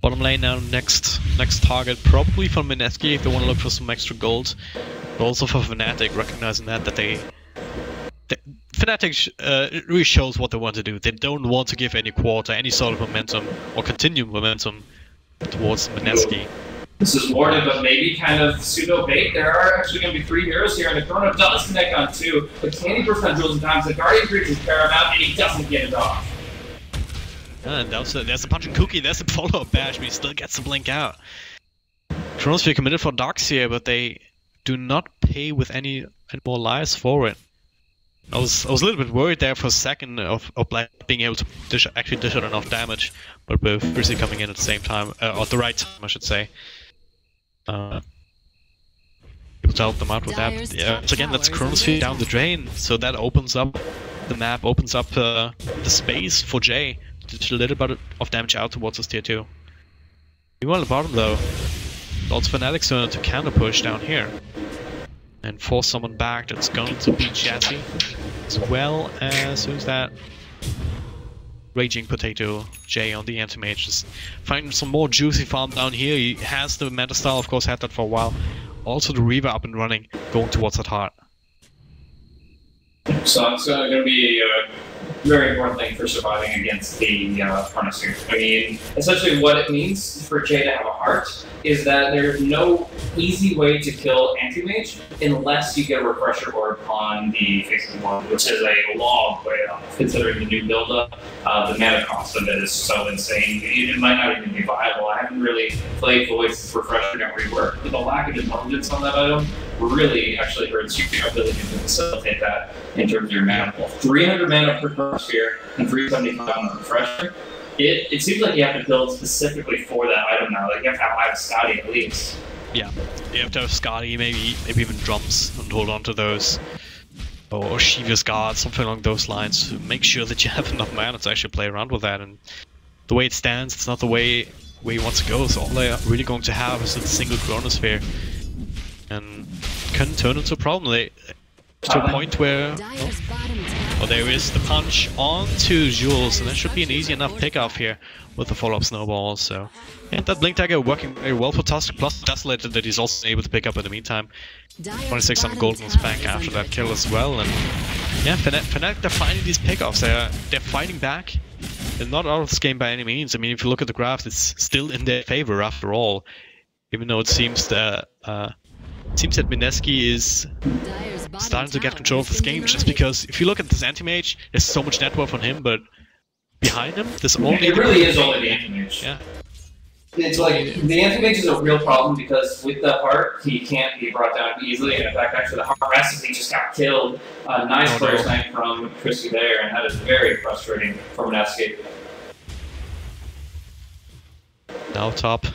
Bottom lane now, next target, probably for Mineski if they want to look for some extra gold, but also for Fnatic, recognizing that Fnatic it really shows what they want to do. They don't want to give any quarter, any sort of momentum, or continue momentum towards Mineski. This is warded, but maybe kind of pseudo bait. There are actually going to be 3 heroes here, and the Chrono does connect on 2, but can he burst on Jules in time? The Guardian Grease is paramount, and he doesn't get it off. And there's the punching cookie, there's the follow-up bash, but he still gets to blink out. Chronosphere committed for Dogs here, but they do not pay with any more lives for it. I was a little bit worried there for a second of Black being able to actually dish out enough damage, but with Frizzy coming in at the same time, or at the right time, I should say. Able to help them out with that. Yeah, so again, that's Chronosphere down the drain, so that opens up the map, opens up the space for Jay. A little bit of damage out towards this tier 2. Meanwhile, at the bottom though, also Fnatic's turn to counter push down here and force someone back. That's going to be Jazzy, as well as who's that? Raging Potato Jay on the Anti-Mage. Just finding some more juicy farm down here. He has the Meta Style, of course, had that for a while. Also the Reaver up and running, going towards that heart. So it's going to be very important thing for surviving against the Chronosphere. I mean, essentially what it means for Jay to have a heart is that there's no easy way to kill Anti-Mage unless you get a refresher orb on the face of the world, which is a long way off, considering the new build-up. The mana cost of it is so insane. It might not even be viable. I haven't really played Void's refresher and rework, but the lack of intelligence on that item really actually hurts your ability to facilitate that in terms of your mana pool. 300 mana per Chronosphere and 375 on the refresher. It seems like you have to build specifically for that item now. Like you have to have Scotty at least. Yeah, you have to have Scotty, maybe even drums, and hold on to those. Or Shiva's Guard, something along those lines, to make sure that you have enough mana to actually play around with that. And the way it stands, it's not the way he wants to go, so all they're really going to have is a single Chronosphere. And can turn into a problem. To a point where... Oh, there is the punch onto Jules, and that should be an easy enough pick-off here with the follow-up snowball, so... And that Blink Dagger working very well for Tusk, plus Desolated that he's also able to pick up in the meantime. 26 on Golden's bank after that kill as well, and... Yeah, Fnatic, they're finding these pick-offs, they're fighting back. They're not out of this game by any means. I mean, if you look at the graph, it's still in their favor after all. Even though it seems that Mineski is starting to get control of this game, just because if you look at this Anti-Mage, there's so much net worth on him, but behind him, there's only... It really is only the Anti-Mage. Yeah. It's like, the Anti-Mage is a real problem because with the heart, he can't be brought down easily, and in fact, actually, the heart recipe just got killed. Nice player snipe from Chrissy there, and that is very frustrating for Mineski. Now top.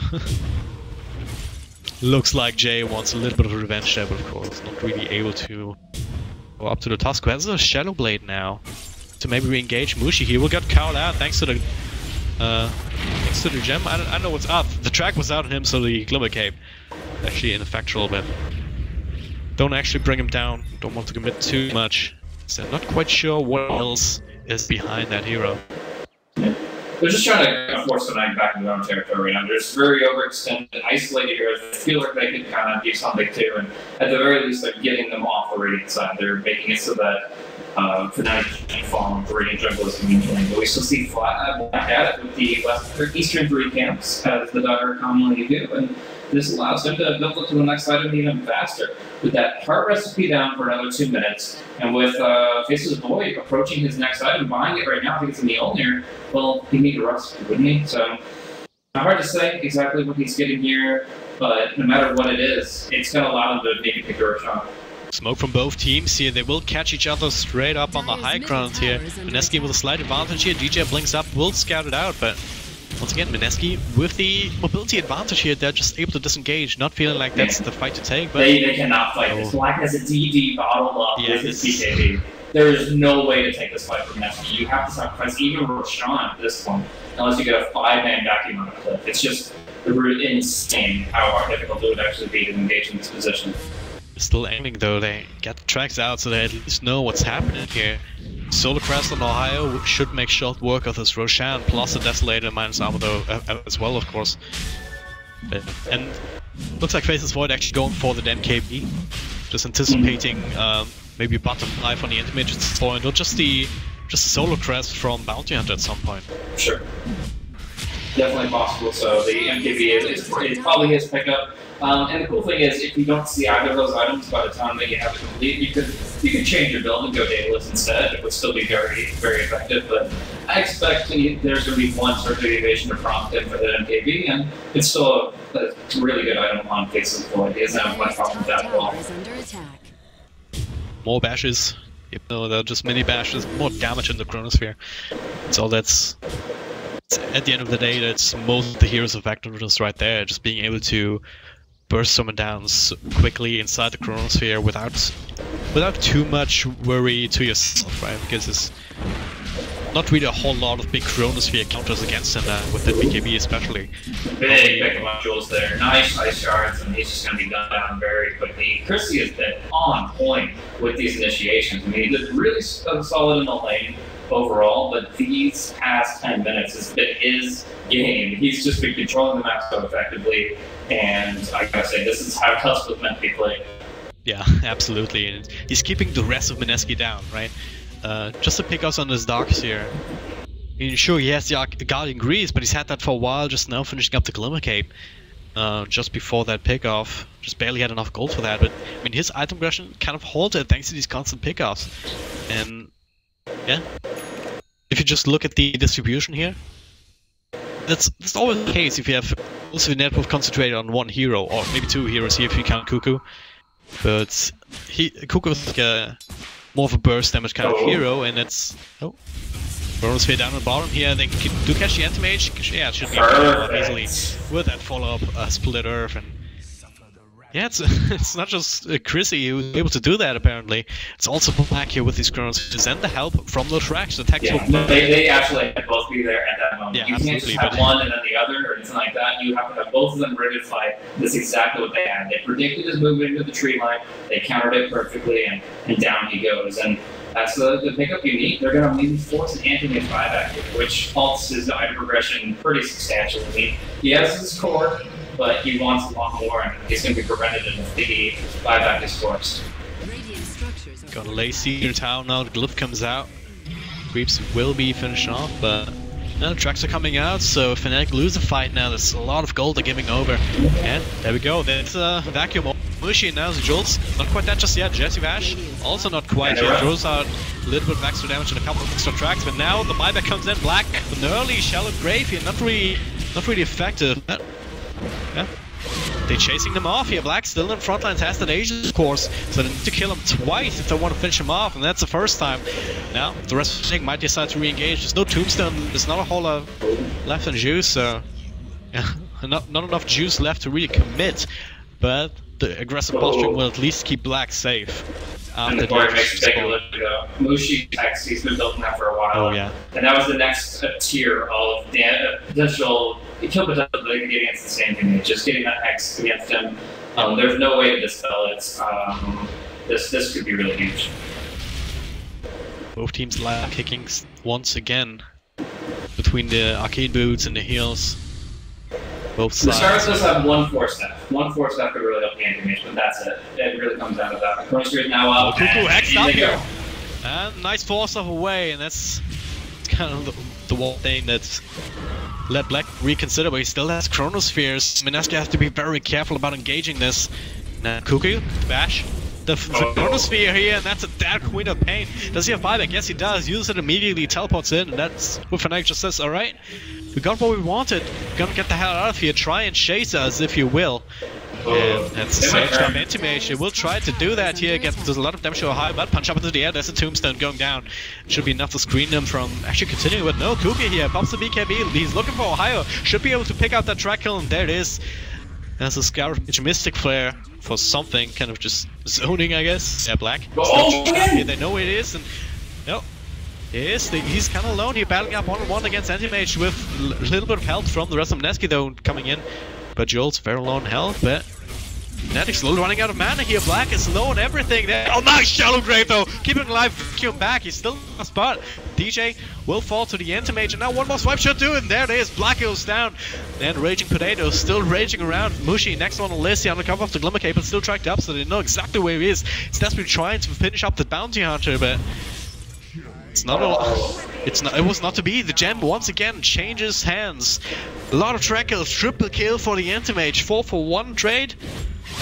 Looks like Jay wants a little bit of revenge there, but of course not really able to go up to the Tusk, who has a Shadow Blade now to maybe re-engage Mushi. He will get cowed out thanks to the gem. I don't know what's up. The track was out on him, so the Glimmer Cape actually ineffectual, but don't actually bring him down. Don't want to commit too much. So I'm not quite sure what else is behind that hero. They're just trying to force the Knight back into their own territory right now. They're just very overextended, isolated heroes. I feel like they could kind of do something too, and at the very least, they're getting them off the Radiant side. They're making it so that Fnatic can fall with the Radiant jungle is immediately. But we still see Black at it with the Eastern 3 camps, as the Dagger commonly do, and this allows them to build up to the next item even faster. With that heart recipe down for another 2 minutes, and with Faceless Void approaching his next item, buying it right now, I think it's in the Mjolnir, well, he'd need a recipe, wouldn't he? So, hard to say exactly what he's getting here, but no matter what it is, it's going to allow him to maybe pick a shot. Smoke from both teams here, they will catch each other straight up on the high ground here. Mineski with a slight advantage here, DJ blinks up, will scout it out, but once again, Mineski with the mobility advantage here, they're just able to disengage, not feeling like that's the fight to take. But they cannot fight this. Black has a DD bottled up with his BKB. There is no way to take this fight from Mineski. You have to sacrifice even Roshan at this point, unless you get a 5-man vacuum on a cliff. It's just insane how difficult it would actually be to engage in this position. Still aiming though, they get the tracks out so they at least know what's happening here. Solar Crest on Ohio should make short work of this Roshan, plus a Desolator minus armor though, as well of course. And looks like Faceless Void actually going for the MKB, just anticipating maybe a bottom knife on the Anti-Mage at this point, or just the Solar Crest from Bounty Hunter at some point. Sure. Definitely possible, so the MKB is probably his pickup. And the cool thing is, if you don't see either of those items by the time that you have it complete, you could change your build and go dataless instead. It would still be very, very effective. But I expect there's going to be one surgery evasion to prompt him for the MKB, and it's still a really good item on Faceless Void. He doesn't have much problem with that at all. More bashes. Even though they're just mini bashes, more damage in the Chronosphere. So that's... At the end of the day, that's most of the hero's effectiveness right there, just being able to burst someone down quickly inside the Chronosphere without too much worry to yourself, right? Because there's not really a whole lot of big Chronosphere counters against him with the BKB especially. Big modules there, nice ice shards, and he's just going to be gunned down very quickly. Chrissy has been on point with these initiations. I mean, he did really solid in the lane overall, but these past 10 minutes has been his game. He's just been controlling the map so effectively, and I gotta say, this is how Tusk was meant to be played. Yeah, absolutely, and he's keeping the rest of Mineski down, right? just the pickups on his docks here. I mean, sure, he has the Guardian Grease, but he's had that for a while, just now finishing up the Glimmer Cape. Just before that pickoff, just barely had enough gold for that, but I mean his item progression kind of halted thanks to these constant pickoffs. And yeah, if you just look at the distribution here, that's always the case if you have most of your net worth concentrated on one hero, or maybe two heroes here if you count Cuckoo. But Cuckoo is like more of a burst damage kind of hero, and it's Chronosphere down on the bottom here. They do catch the Anti-Mage. Yeah, it should be easily with that follow-up Split Earth. And yeah, it's not just Chrissy who's able to do that apparently. It's also Black here with these Chronospheres and the help from those tracks. The tactical they actually had both be there at that moment. Yeah, you can't just have one and then the other or anything like that. You have to have both of them ready to fight. That's exactly what they had. They predicted his movement into the tree line. They countered it perfectly, and down he goes. And that's the pickup you need. They're going to maybe force an anti-mage buyback here, which halts his item progression pretty substantially. I mean, he has his core, but he wants a lot more, and he's going to be prevented if the buyback is forced. Got a lazy in town now, the glyph comes out. Creeps will be finished off, but the tracks are coming out, so Fnatic lose the fight now. There's a lot of gold they're giving over. And there we go, that's vacuum. Mushi now is Jules. Not quite that just yet. Jesse Vash also not quite yet. Throws out a little bit of extra damage and a couple of extra tracks, but now the buyback comes in. Black, an early shallow grave here, not really effective. Yeah. They're chasing them off here. Black still in front lines, has that Asian of course, so they need to kill him twice if they want to finish him off, and that's the first time. Now, the rest of the team might decide to re-engage. There's no tombstone, there's not a whole lot left in juice, so yeah, not enough juice left to really commit, but the aggressive posturing will at least keep Black safe. And the board makes a big look ago. Mushi X, he's been building that for a while. Oh, yeah. And that was the next tier of potential kill potential that they can get against the same thing. Just getting that X against him. There's no way to dispel it. This could be really huge. Both teams live kicking once again between the arcade boots and the heels. Both sides. The Stars does have one force staff. One force staff could really help the anti-mage, but that's it. It really comes down to that. Chronosphere is now up. Cuckoo X up here. And nice force stuff away, and that's kind of the one thing that's let Black reconsider, but he still has Chronospheres. Mineski has to be very careful about engaging this. Now Cuckoo, Bash. The Chronosphere here, and that's a Dark Queen of Pain. Does he have buyback? Yes, he does. Uses it immediately, teleports in, and that's what Fnatic just says, alright, we got what we wanted. We're gonna get the hell out of here. Try and chase us, if you will. And that's the same job. Anti-Mage will try to do that here. Does a lot of damage to a high butt. Punch up into the air. There's a tombstone going down. Should be enough to screen them from actually continuing, but no, Kuki here pops the BKB. He's looking for Ohio. Should be able to pick out that track kill, and there it is. There's a Scourge Mystic Flare for something, kind of just zoning, I guess. Yeah, Black. Here, they know where it is, and no. Yes, he's kind of alone here, battling up one-on-one against Anti-Mage with a little bit of help from the rest of Mineski though coming in. But Jules very low on health, but Fnatic slowly running out of mana here. Black is low on everything there. Oh, nice Shallow Grave though! Keeping alive, vacuum back. He's still in a spot. DJ will fall to the Anti-Mage, and now one more swipe should do it, and there it is. Black goes down. And Raging Potato still raging around. Mushi next one on Lissy on the cover of the Glimmer Cape, but still tracked up, so they know exactly where he is. He's desperately trying to finish up the Bounty Hunter, but it's not it was not to be. The gem once again changes hands. A lot of track kills, triple kill for the Anti-Mage, 4-for-1 trade.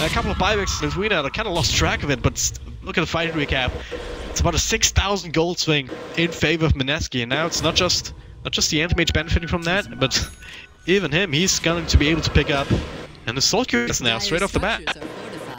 A couple of buybacks in between that. I kind of lost track of it, but look at the fight recap. It's about a 6,000 gold swing in favor of Mineski, and now it's not just the Anti-Mage benefiting from that, but even him, he's going to be able to pick up. And the Soul Cure is now straight off the bat.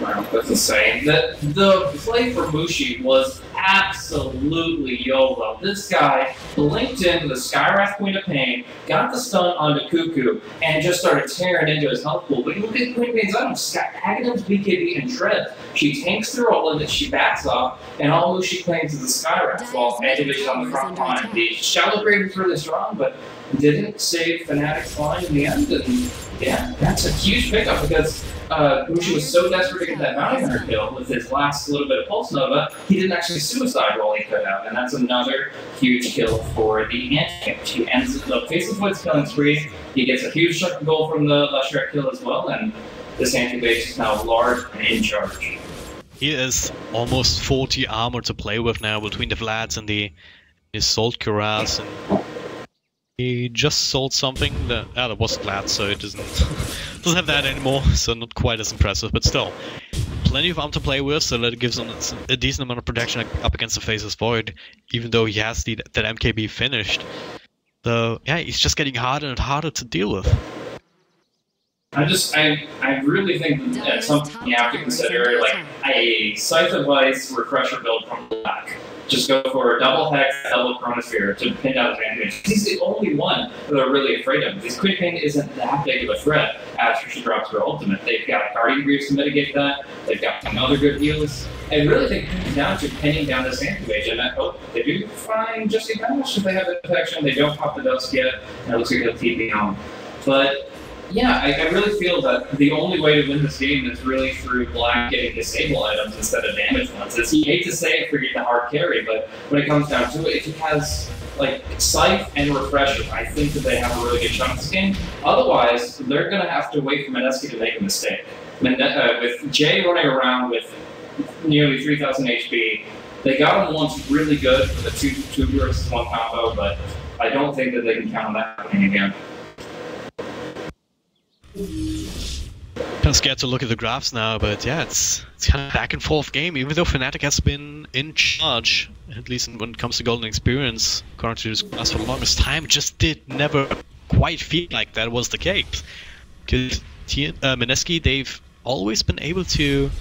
Wow, that's insane. The play for Mushi was absolutely YOLO. This guy blinked into the Skywrath Queen of Pain, got the stun onto Cuckoo, and just started tearing into his health pool. But you look at Queen of Pain's items, Agonim's BKB and Tread. She tanks through all of it, she backs off, and all Mushi claims is the Skywrath while Anti-Mage on the front line. The Shallow Grave is really strong, but didn't save Fnatic's line in the end. And yeah, that's a huge pickup because Mushi was so desperate to get that Bounty Hunter kill with his last little bit of Pulse Nova, he didn't actually suicide while he could have, and that's another huge kill for the Anti-Mage. He ends up facing Foot's killing spree, he gets a huge chunk of gold from the Shrek kill as well, and this Anti-Mage is now large and in charge. he is almost 40 armor to play with now between the Vlads and the Assault Cuirass, and he just sold something that was Vlad, so it doesn't have that anymore, so not quite as impressive, but still. Plenty of armor to play with, so that gives him a decent amount of protection up against the Faceless Void, even though he has that MKB finished. So yeah, he's just getting harder and harder to deal with. I really think that it's something you have to consider, like a Scythe of Ice refresher build from Black. Just go for a double Hex, double Chronosphere to pin down his damage. He's the only one that they're really afraid of. This Quick Pin isn't that big of a threat after she drops her ultimate. They've got Guardian Greaves to mitigate that. They've got some other good heals. I really think it comes down to pinning down this Anti-Mage, and I hope they do find Jesse Banish if they have the protection. They don't pop the Dusk yet, and it looks like they'll TP on. But yeah, I really feel that the only way to win this game is really through Black getting disable items instead of damage ones. You hate to say it for the hard carry, but when it comes down to it, if he has like Scythe and Refresher, I think that they have a really good shot at this game. Otherwise, they're going to have to wait for Mineski to make a mistake. With Jay running around with nearly 3,000 HP, they got him once really good for the 2 versus 1 combo, but I don't think that they can count on that happening again. Kind of scared to look at the graphs now, but yeah, it's kind of back and forth game. Even though Fnatic has been in charge, at least when it comes to golden experience, according to this class for the longest time, just did never quite feel like that was the case. Because Mineski, they've always been able to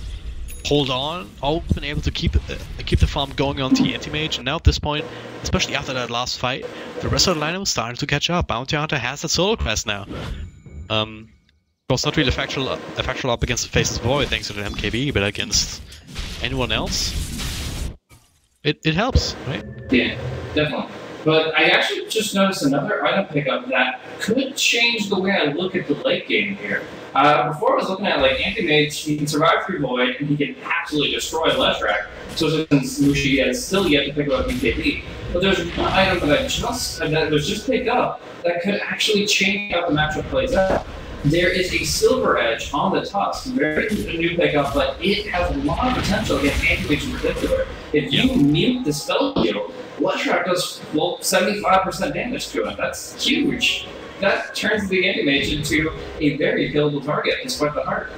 hold on, always been able to keep the farm going on the Anti-Mage, and now at this point, especially after that last fight, the rest of the lineup is starting to catch up. Bounty Hunter has that solo quest now. Of course, not really a factual up against the Faceless Void thanks to the MKB, but against anyone else, it helps, right? Yeah, definitely. But I actually just noticed another item pickup that could change the way I look at the late game here. Before I was looking at like Anti-Mage, he can survive through Void, and he can absolutely destroy Leshrac. So since Mushi has still yet to pick up BKB. But there's one item that was just picked up that could actually change how the matchup plays out. There is a Silver Edge on the Tusk, very new pickup, but it has a lot of potential against Anti-Mage in particular. If you mute the spell shield, Leshrac does 75% damage to it. That's huge. That turns the Anti-Mage into a very killable target, despite the heart.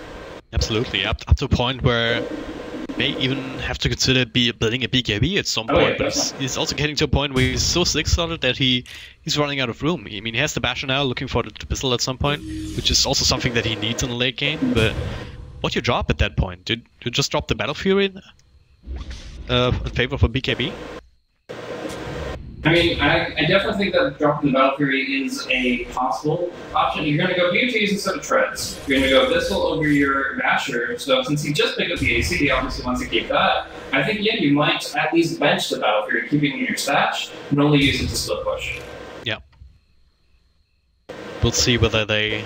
Absolutely, up to a point where may even have to consider building a BKB at some point, but he's also getting to a point where he's so slick-slotted that he's running out of room. I mean, he has the Basher now, looking for the pistol at some point, which is also something that he needs in the late game, but what do you drop at that point? Do you just drop the Battle Fury in favor of a BKB? I mean, I definitely think that dropping the Battle Fury is a possible option. You're going to go BOTs instead of Treads. You're going to go Viscel over your Basher, so since he just picked up the AC, he obviously wants to keep that. I think, yeah, you might at least bench the Battle Fury, keep it in your stash, and only use it to split push. Yeah. We'll see whether they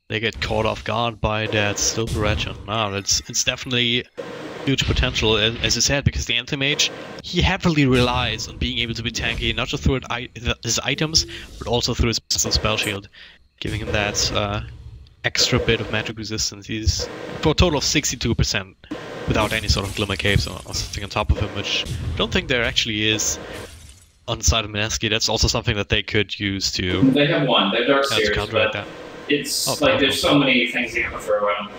get caught off guard by that Silver Edge or not. It's definitely huge potential, as you said, because the Anti-Mage, he heavily relies on being able to be tanky, not just through his items, but also through his spell shield, giving him that extra bit of magic resistance. He's for a total of 62% without any sort of Glimmer Caves or something on top of him, which I don't think there actually is on the side of Mineski. That's also something that they could use to... They have one, they have Dark Seers, but that. It's like there's so many things you have to throw at them.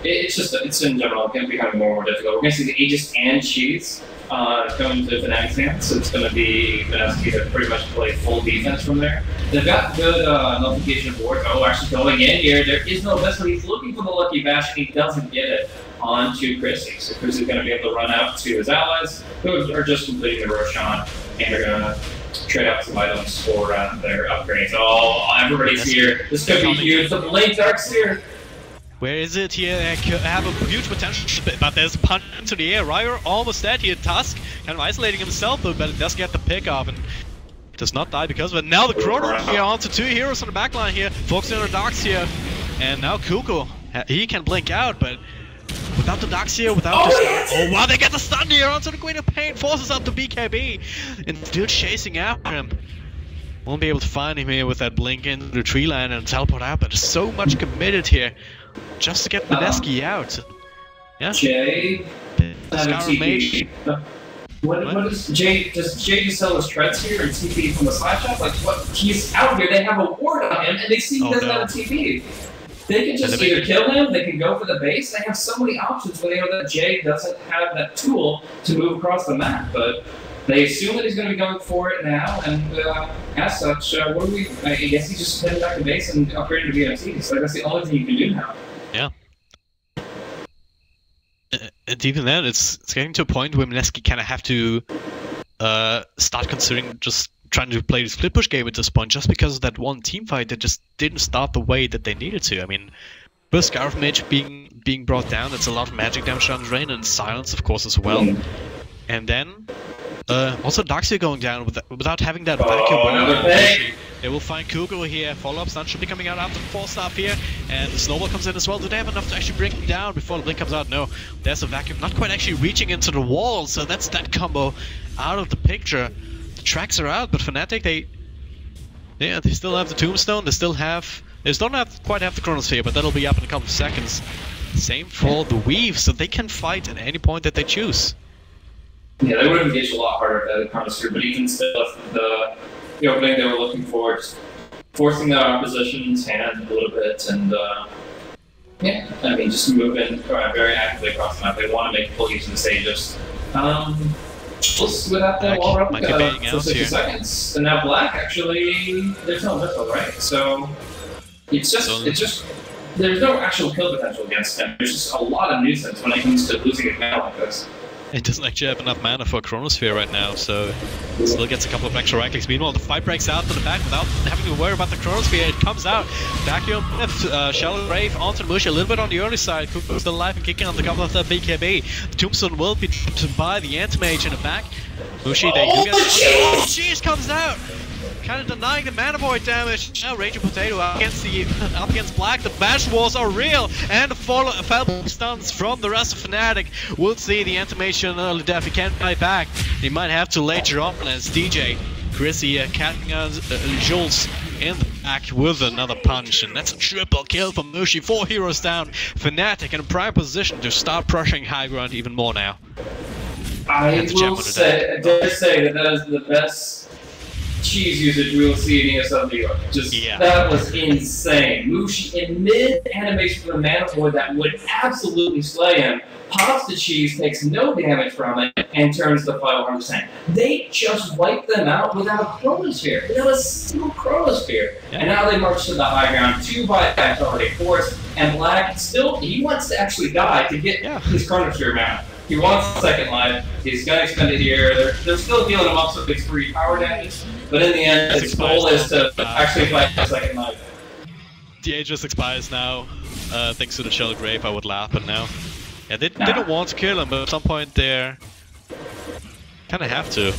It's in general going to be kind of more difficult. We're going to see the Aegis and Cheese coming to Fnatic's hands, so it's going to be Mineski to pretty much play full defense from there. They've got good nullification of wards. Oh, actually going in here, there is no Vessel. He's looking for the Lucky Bash, and he doesn't get it onto Chrissy. So Chrissy's going to be able to run out to his allies, who are just completing the Roshan, and they're going to trade out some items for their upgrades. Oh, everybody's here. This could be huge. The late Dark Seer. Where is it here? They have a huge potential, but there's a punch into the air. Ryer almost dead here. Tusk kind of isolating himself, but it does get the pick off and does not die because of it. Now the Chrono here onto 2 heroes on the backline here, focusing on the Darks here. And now Kuko, he can blink out, but without the Darks here, without oh wow, they get the stun here onto the Queen of Pain, forces up the BKB, and still chasing after him. Won't be able to find him here with that blink into the tree line and teleport out, but there's so much committed here just to get Mineski out. Yeah. Jay have a TP. What is Jay? Does Jay just sell his treads here and TP from the side shop? Like what? He's out here. They have a ward on him, and they see he doesn't have a TP. They can just either kill him, they can go for the base. They have so many options when they know that Jay doesn't have that tool to move across the map. But they assume that he's going to be going for it now, and as such, what do we? I guess he's just heading back to base and upgrading to VMT. So that's the only thing you can do now. Yeah. And even then, it's getting to a point where Mineski kind of have to start considering just trying to play the split push game at this point, just because of that one team fight that just didn't start the way that they needed to. I mean, first Scarf Mage being brought down, that's a lot of magic damage on drain, and silence of course as well. And then also Darkseer going down without having that vacuum. They will find Kugo here. Follow-up stun should be coming out after the 4-star here, and the snowball comes in as well. Do they have enough to actually bring him down before the blink comes out? No, there's a vacuum, not quite actually reaching into the wall, so that's that combo out of the picture. The tracks are out, but Fnatic, they still have the tombstone. They don't quite have the chronosphere, but that'll be up in a couple of seconds. Same for the weave, so they can fight at any point that they choose. Yeah, they would have engaged a lot harder if they had the chronosphere, but even still, the opening they were looking for, just forcing the opposition's hand a little bit, and yeah, I mean, just moving very actively across the map. They want to make full use of the stages. Without that wall replica for 60 seconds, and now Black actually, there's no missile, right? So it's just there's no actual kill potential against him. There's just a lot of nuisance when it comes to losing a mana like this. It doesn't actually have enough mana for a Chronosphere right now, so it still gets a couple of extra right clicks. Meanwhile, the fight breaks out to the back without having to worry about the Chronosphere. It comes out. Vacuum, Shallow Grave onto Mushi, a little bit on the early side. Kuko still alive and kicking on the couple of the BKB. The Tombstone will be to buy the Anti-Mage in the back. Mushi, they do get the cheese comes out! Kind of denying the mana void damage. Now Raging Potato up against Black. The bash walls are real, and the fall stuns from the rest of Fnatic. We'll see the animation early death. He can't fight back. He might have to later on as DJ Chris here catching Jules in the back with another punch, and that's a triple kill from Mushi. 4 heroes down. Fnatic in a prime position to start pushing high ground even more now. I will say, I dare say that is the best cheese usage we will see in ESL New York. That was insane. Mushi in mid-animation for the mana void that would absolutely slay him. Pops the cheese, takes no damage from it, and turns the fight 100%. They just wiped them out without a chronosphere. Without a single chronosphere. Yeah. And now they march to the high ground, 2 buybacks already forced, and Black still, he wants to actually die to get his chronosphere mana. He wants a second life. He's going to expend it here. They're still healing him up so it's free power damage. But in the end, his goal is to actually fight a second life. The Aegis expires now. Thanks to the Shell Grave, I would laugh, but now. Yeah, they didn't want to kill him, but at some point they're kind of have to.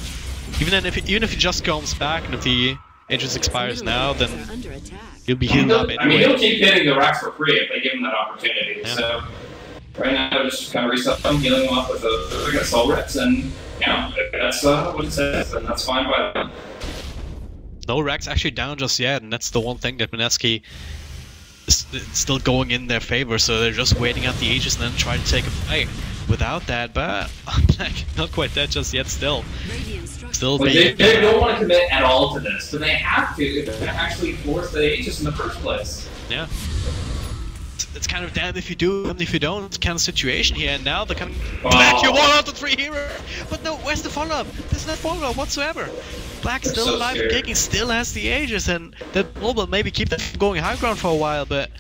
Even if he just comes back, and if the Aegis expires now, then he'll be healed up anyway. I mean, he'll keep hitting the racks for free if they give him that opportunity. Yeah. So right now, just kind of reset them, healing them up with the soul rips, and you know, if that's what it says, then that's fine by them. No Rax actually down just yet, and that's the one thing that Mineski is still going in their favor, so they're just waiting out the Aegis and then try to take a fight without that, but Black not quite dead just yet still. They don't want to commit at all to this, but they have to if they're going to actually force the Aegis in the first place. Yeah. It's kind of damned if you do, and if you don't kind of situation here, and now they're coming Black, you 1 out of 3 heroes! But no, where's the follow-up? There's no follow-up whatsoever. Black still alive and kicking, still has the Aegis, and that will maybe keep them going high ground for a while, but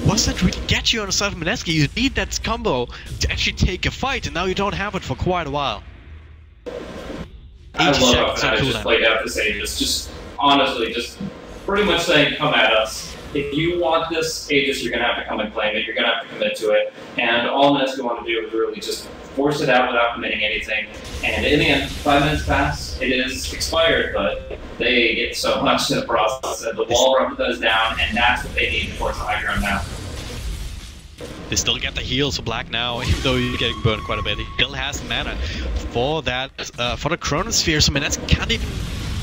what's that really get you on the side of Mineski? You need that combo to actually take a fight, and now you don't have it for quite a while. I love how I just played out this Aegis, just honestly, just pretty much saying, come at us. If you want this Aegis, you're going to have to come and claim it, you're going to have to commit to it, and all Mineski want to do is really just force it out without committing anything, and in the end, 5 minutes pass, it is expired, but they get so much in the process, and the wall replica is down, and that's what they need to force the high ground now. They still get the heals for Black now, even though you're getting burned quite a bit. He still has the mana for that, for the Chronosphere, so Mineski can't even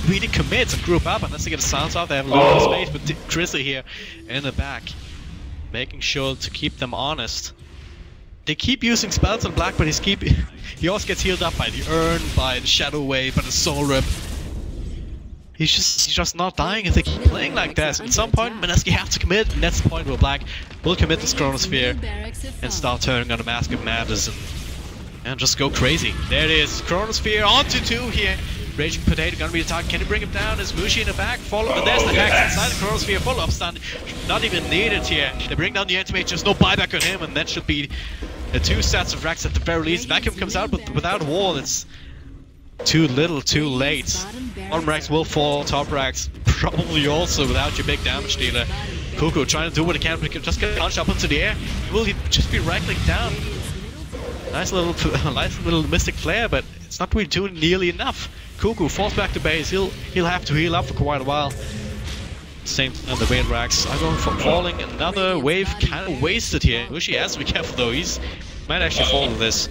really commit to group up unless they get a silence off. They have a little space, but Grizzly here in the back, making sure to keep them honest. they keep using spells on Black, but he also gets healed up by the Urn, by the Shadow Wave, by the Soul Rip. He's just not dying if they keep playing like that. At some point, Mineski has to commit, and that's the point where Black will commit this Chronosphere and start turning on the Mask of Madness and just go crazy. There it is, Chronosphere onto 2 here. Raging Potato gonna be the target. Can he bring him down? Is Mushi in the back? Follow the there's the Hex inside the Chronosphere. Full up stun. Not even needed here. They bring down the Anti-Mage, just no buyback on him, and that should be the 2 sets of Rax at the very least. Vacuum comes out, but without a wall, it's too little, too late. Bottom Rax will fall, top Rax probably also without your big damage dealer. Kuku trying to do what he can, but he can just get punched up into the air. Will he just be rattling down? Nice little Mystic Flare, but it's not really doing nearly enough. Kuku falls back to base. He'll have to heal up for quite a while. Same on the Veil Rax. I'm going for falling. Another wave kind of wasted here. Mushi has to be careful though. He's might actually fall in this.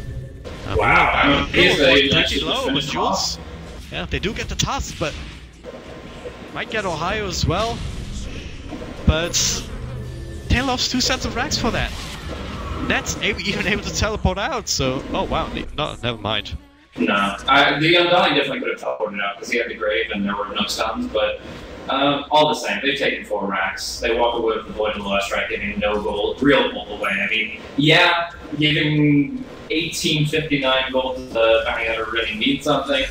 Wow. Pretty low with Jules. Yeah, they do get the task, but might get Ohio as well. But they lost 2 sets of racks for that. Net's even able to teleport out. So, oh wow, no, never mind. No, the Undying definitely could have teleported out because he had the Grave and there were no stuns, but all the same, they've taken 4 racks. They walk away with the Void and the Last Strike, giving no gold, real gold away. I mean, yeah, giving 1859 gold to the Bounty Hunter really means something,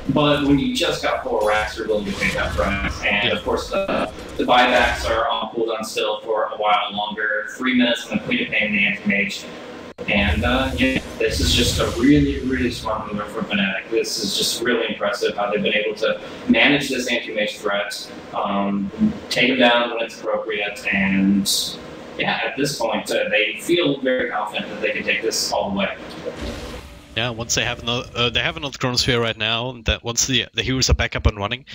but when you just got 4 racks, you're willing to pay that price. And of course, the buybacks are on cooldown still for a while longer. 3 minutes on the Queen of Pain and the Anti-Mage. And yeah, this is just a really, really smart move from Fnatic. This is just really impressive how they've been able to manage this anti-mage threat, take him down when it's appropriate, and yeah, at this point, they feel very confident that they can take this all the way. Yeah, once they have another Chronosphere right now. That once the heroes are back up and running,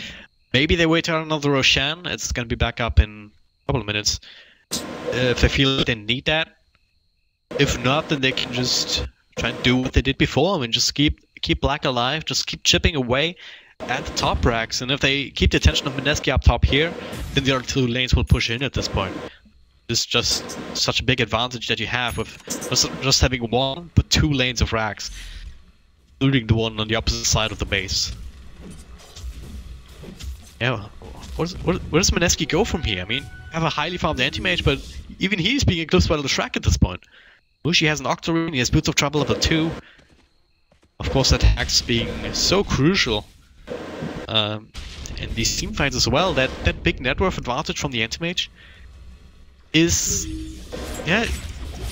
maybe they wait out another Roshan. It's gonna be back up in a couple of minutes. If they feel like they need that. If not, then they can just try and do what they did before. I mean, just keep Black alive, just keep chipping away at the top racks. And if they keep the attention of Mineski up top here, then the other 2 lanes will push in at this point. It's just such a big advantage that you have with just having 1 but 2 lanes of racks, including the one on the opposite side of the base. Yeah, where does Mineski go from here? I mean, have a highly farmed anti-mage, but even he's being eclipsed by the Shrek at this point. Mushi has an Octarine, he has Boots of Trouble level 2. Of course, that Hex being so crucial in these teamfights as well. That big net worth advantage from the anti-mage is, yeah,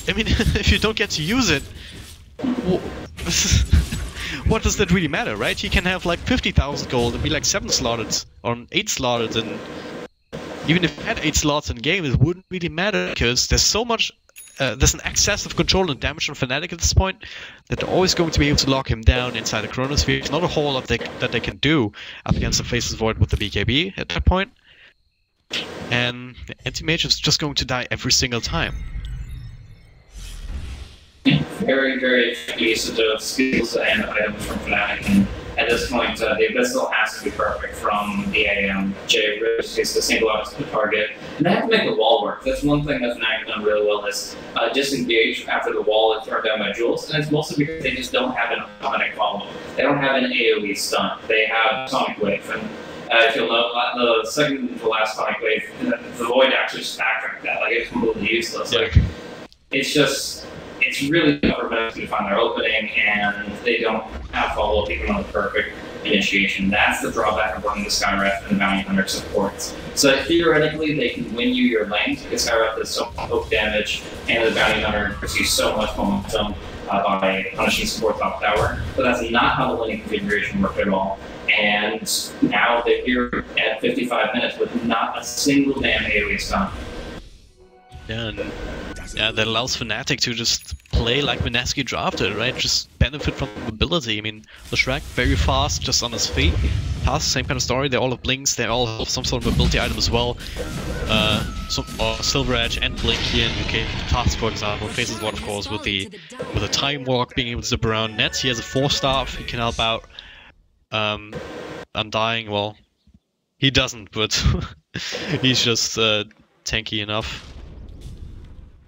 I mean, if you don't get to use it, what does that really matter, right? You can have like 50,000 gold and be like 7 slotted or 8 slotted, and even if you had 8 slots in game, it wouldn't really matter because there's so much. There's an excess of control and damage on Fnatic at this point that they're always going to be able to lock him down inside the Chronosphere. It's not a whole lot that they can do up against the Faceless Void with the BKB at that point. And Anti-Mage is just going to die every single time. Very, very use of skills and items from Fnatic, and at this point, the Abyssal has to be perfect from the AM. J Riz is the single out to the target, and they have to make the wall work. That's one thing that Fnatic has done really well is disengage after the wall is thrown down by Jules, and it's mostly because they just don't have an automatic follow. They don't have an AoE stun. They have Sonic Wave, and if you'll note, the second to last Sonic Wave, the Void actually just backtracked that. Like, it's completely useless. Yeah. Like, it's really tough for Mineski to find their opening, and they don't have follow-up even on the perfect initiation. That's the drawback of running the Skywrath and the Bounty Hunter supports. So theoretically, they can win you your lanes because Skywrath does so much poke damage, and the Bounty Hunter gives you so much momentum by punishing support top tower. But that's not how the winning configuration worked at all. And now they're here at 55 minutes with not a single damn AoE stun. Yeah, that allows Fnatic to just play like Mineski drafted, right? Just benefit from the mobility. I mean, the Shrek, very fast, just on his feet. Task, same kind of story. They all have blinks, they all have some sort of mobility item as well. Silver Edge and Blink here in UK. Task, for example, faces what, of course, with the Time Walk, being able to zip around. Nets, he has a 4-staff, he can help out. Undying, well, he doesn't, but he's just tanky enough.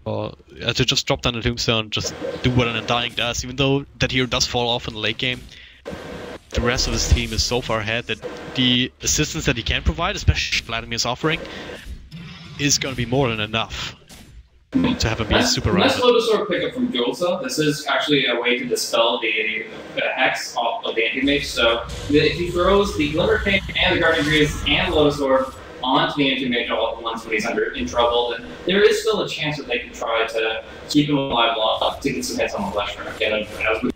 or to just drop down the Tombstone, just do what an Undying does. Even though that hero does fall off in the late game, the rest of his team is so far ahead that the assistance that he can provide, especially Vladimir's offering, is going to be more than enough to have him be super Nice relevant. Lotus Orb pickup from Gulsa. This is actually a way to dispel the hex off of the anti-mage. So if he throws the Glimmer King and the Guardian Greaves and the Lotus Orb onto the anti-mage all at once when he's in trouble, then there is still a chance that they can try to keep him alive long to get some hits on the Leshrac. And as we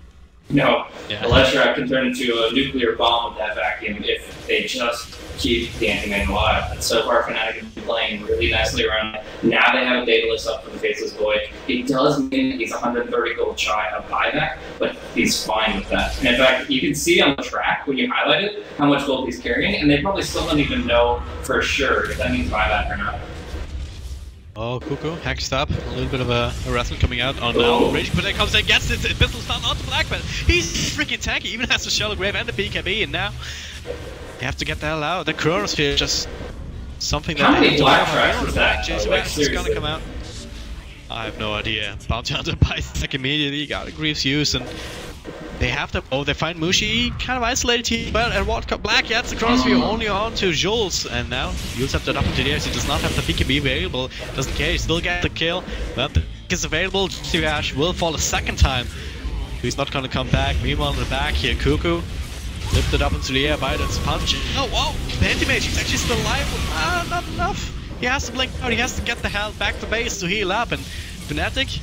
know, the Leshrac can turn into a nuclear bomb with that vacuum if they just keep the anti-mage alive. And so far, Fnatic have been playing really nicely around it. Now they have a data list up for the Faceless Void. It does mean that he's 130 gold shy of buyback, but he's fine with that. And in fact, you can see on the track when you highlight it how much gold he's carrying, and they probably still don't even know for sure if that means buyback or not. Oh, Cuckoo, hexed up. A little bit of a harassment coming out on now. Raging Protect comes in, gets it, pistol stun onto Blackman. He's freaking tanky, even has the Shallow Grave and the BKB, and now you have to get the hell out. The Chronosphere just something that they need to black tracks was that? Jason is gonna come out. I have no idea. Bounty Hunter buys back immediately, got a Greaves use, and they have to. Oh, they find Mushi kind of isolated here. Well, and what Black gets the Chronosphere only on to Jules, and now Jules have that up into the air. He does not have the BKB available. Doesn't care. He still gets the kill. But the pick is available. Ash will fall a second time. He's not gonna come back. Meanwhile, in the back here, Cuckoo lifted up into the air by that punch. Oh, wow! The anti-mage, he's actually still alive. Not enough. He has to blink out. He has to get the hell back to base to heal up. And Fnatic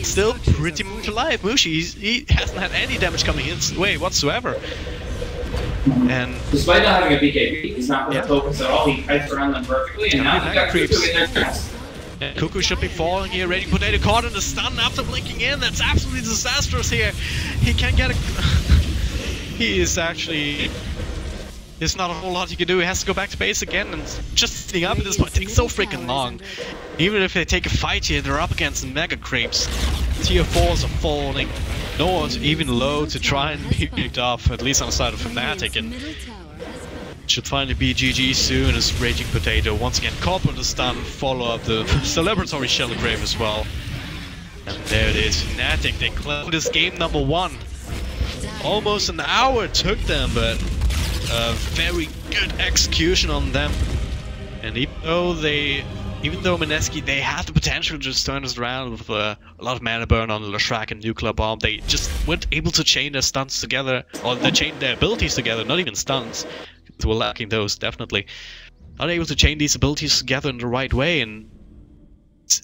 still pretty much alive. Mushi, he hasn't had any damage coming his way whatsoever. And despite not having a BKB, he's not going to focus at all. He kites around them perfectly, and now he's got Cuckoo in there. Cuckoo should be falling here. Raging Potato caught in the stun after blinking in. That's absolutely disastrous here. He can't get a... He is actually... There's not a whole lot he can do. He has to go back to base again, and just sitting up at this point takes so freaking long. Even if they take a fight here, they're up against Mega Creeps. Tier 4s are falling. No one's even low to try and be picked off, at least on the side of Fnatic, and it should finally be GG soon as Raging Potato once again caught with the stun, follow up the celebratory Shallow Grave as well. And there it is, Fnatic, they claim this game number 1. Almost an hour it took them, but very good execution on them. And even though Mineski, they had the potential to just turn this around with a lot of mana burn on the Leshrac and Nuclear Bomb, they just weren't able to chain their stunts together, or they chained their abilities together, not even stunts. They were lacking those, definitely. Not able to chain these abilities together in the right way, and it's